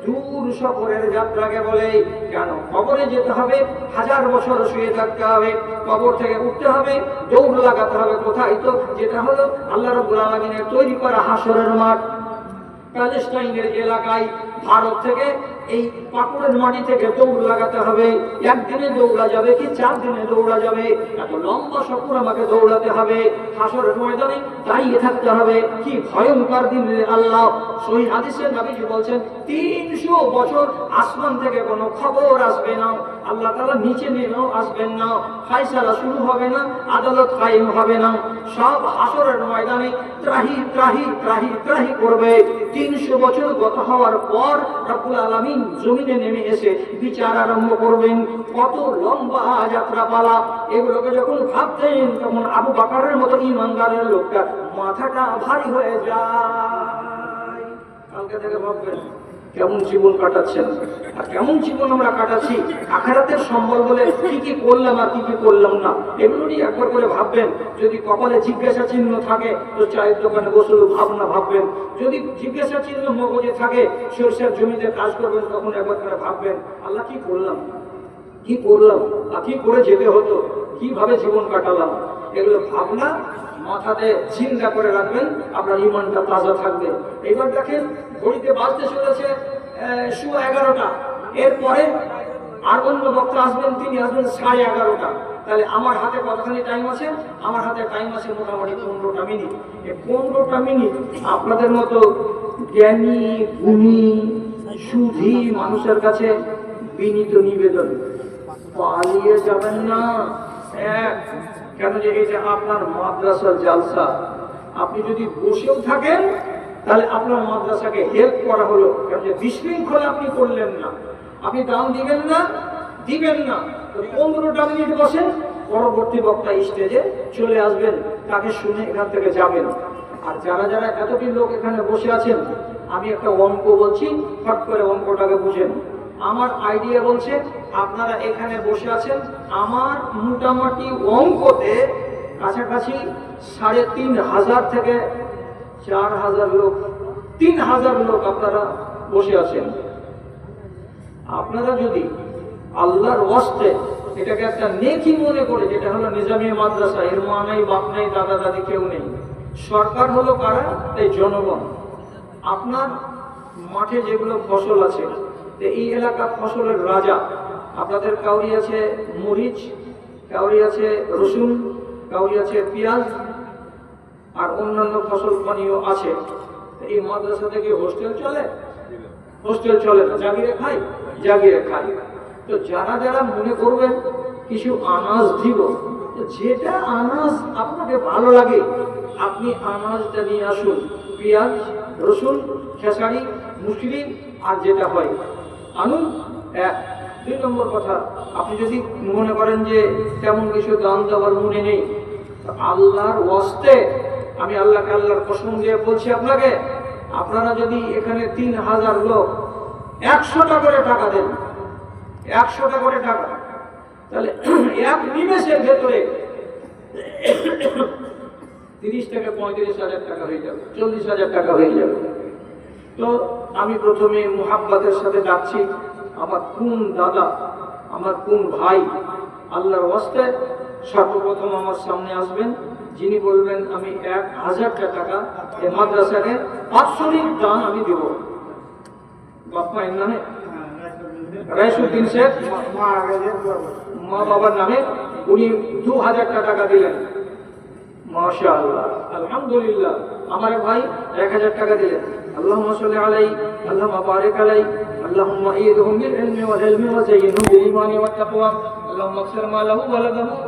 দূর সফরের যাত্রাকে বলে। কেন কবরে যেতে হবে? 1000 বছর শুয়ে থাকতে হবে, কবর থেকে উঠতে হবে, দৌড় লাগাতে হবে। কোথায়? তো যেটা হলো আল্লাহ রাব্বুল আলামিনের তৈরি করা হাসরের মাঠ, প্যালেস্টাইনের এলাকায়। ভারত থেকে এই পাকুড়ের মাটি থেকে দৌড় লাগাতে হবে। একদিনে দৌড়া যাবে কি 4 দিনে দৌড়া যাবে? এত লম্বা সফর আমাকে দৌড়াতে হবে। হাসরের ময়দানে দাঁড়িয়ে থাকতে হবে। কি ভয়ঙ্কর দিন রে আল্লাহ! সহিহ হাদিসে নবীজি বলছেন 300 বছর আসমান থেকে কোনো খবর আসবে না, আল্লাহ তাআলা নিচে নেমেও আসবেন না, ফায়সালা শুরু হবে না, আদালত কায়েম হবে না। সব হাসরের ময়দানে ত্রাহি ত্রাহি ত্রাহি ত্রাহি করবে। 300 বছর গত হওয়ার পর রব্বুল আলামিন জমিনে নেমে এসে বিচার আরম্ভ করবেন। কত লম্বা যাত্রা পালা! এগুলোকে যখন ভাবতেন, তখন আবু বকরের মতো ঈমানদারের লোকটা মাথাটা ভারী হয়ে যায়। কালকে থেকে ভাববেন কেমন জীবন কাটাচ্ছেন, আর কেমন জীবন আমরা কাটাচ্ছি। আখিরাতের সম্বল বলে কি কি করলাম আর কি কি করলাম না, এগুলো নিয়ে একবার করে ভাববেন। যদি কপালে জিজ্ঞাসা চিহ্ন থাকে, তো চায়ের দোকানে বসলেও ভাবনা ভাববেন। যদি জিজ্ঞাসা চিহ্ন মগজে থাকে, সরষের জমিতে কাজ করবেন, তখন একবার করে ভাববেন আল্লাহ কি করলাম, কি করলাম, আর কি করে যেতে হতো, কিভাবে জীবন কাটালাম। এগুলো ভাবনা মাথাতে চিন্তা করে রাখবেন, আপনার ইমানটা তাজা থাকবে। এবার দেখেন ঘড়িতে বাজতে চলেছে 11:15। এরপরে আর অন্য বক্তা আসবেন, তিনি আসবেন 11:30। তাহলে আমার হাতে কতখানি টাইম আছে? আমার হাতে টাইম আছে মোটামুটি 15টা মিনিট। এই 15টা মিনিট আপনাদের মতো জ্ঞানী গুণী সুধী মানুষের কাছে বিনীত নিবেদন, পালিয়ে যাবেন না। কেন যে এই যে আপনার মাদ্রাসার জালসা, আপনি যদি বসেও থাকেন তাহলে আপনার মাদ্রাসাকে হেল্প করা হলো। কেন যে বিশৃঙ্খলা আপনি করলেন না, আপনি দাম দিবেন না, দিবেন না। তো 15টা মিনিট বসেন, পরবর্তী বক্তা স্টেজে চলে আসবেন, তাকে শুনে এখান থেকে যাবেন। আর যারা যারা এতটি লোক এখানে বসে আছেন, আমি একটা অঙ্ক বলছি, ফট করে অঙ্কটাকে বুঝেন। আমার আইডিয়া বলছে আপনারা এখানে বসে আছেন, আমার মোটামুটি অঙ্কতে কাছাকাছি 3500 থেকে 4000 লোক, 3000 লোক আপনারা বসে আছেন। আপনারা যদি আল্লাহর ওয়াস্তে এটাকে একটা নেকি মনে করে, যেটা হলো নিজামিয়া মাদ্রাসা, এর মা নাই, বাপ নাই, দাদা দাদি কেউ নেই, সরকার হলো কারা? এই জনগণ। আপনার মাঠে যেগুলো ফসল আছে, এই এলাকা ফসলের রাজা, আপনাদের কাউরি আছে মরিচ, কাউরি আছে রসুন, কাউরি আছে পেঁয়াজ, আর অন্যান্য ফসল পানীয় আছে। এই মাদ্রাসা থেকে হোস্টেল চলে? হোস্টেল চলে না, জাগিরে খাই, জাগিরে খাই। তো যারা যারা মনে করবেন কিছু আনাজ দিব, তো যেটা আনাজ আপনাকে ভালো লাগে আপনি আনাজটা নিয়ে আসুন, পেঁয়াজ, রসুন, খেসারি, মুসলি আর যেটা হয় আনুন। এক। 2 নম্বর কথা, আপনি যদি মনে করেন যে তেমন কিছু দান দেওয়ার মনে নেই, আল্লাহর ওয়াস্তে আমি আল্লাহকে আল্লাহর কসম দিয়ে বলছি আপনাকে, আপনারা যদি এখানে 3000 লোক 100টা করে টাকা দেন, 100টা করে টাকা, তাহলে এক নিমেষের ভেতরে 30 থেকে 35,000 টাকা হয়ে যাবে, 40,000 টাকা হয়ে যাবে। তো আমি প্রথমে মুহাব্বতের সাথে ডাকছি আমার কোন দাদা, আমার কোন ভাই আল্লাহর ওয়াস্তে সর্বপ্রথম আমার সামনে আসবেন, যিনি বলবেন আমি 1000টা টাকা এই মাদ্রাসাকে বাৎসরিক দান আমি দেব। বাপ মায়ের নামে রাইসুদ্দিন শেখ মা বাবার নামে উনি 2000টা টাকা দিলেন। মাশাআল্লাহ, আলহামদুলিল্লাহ। আমার ভাই 1000 টাকা দিলেন। আল্লাহুম্মা সাল্লি আলাইহি, আল্লাহুম্মা বারিক আলাইহি, আল্লাহুম্মা ঈদহুম বিল ইলমি ওয়াল ইলমি ওয়া যায়্যিনহুম বিল ঈমানি ওয়াত তাকওয়া, আল্লাহুম্মা আগফির মা লাহু ওয়া লাহুম।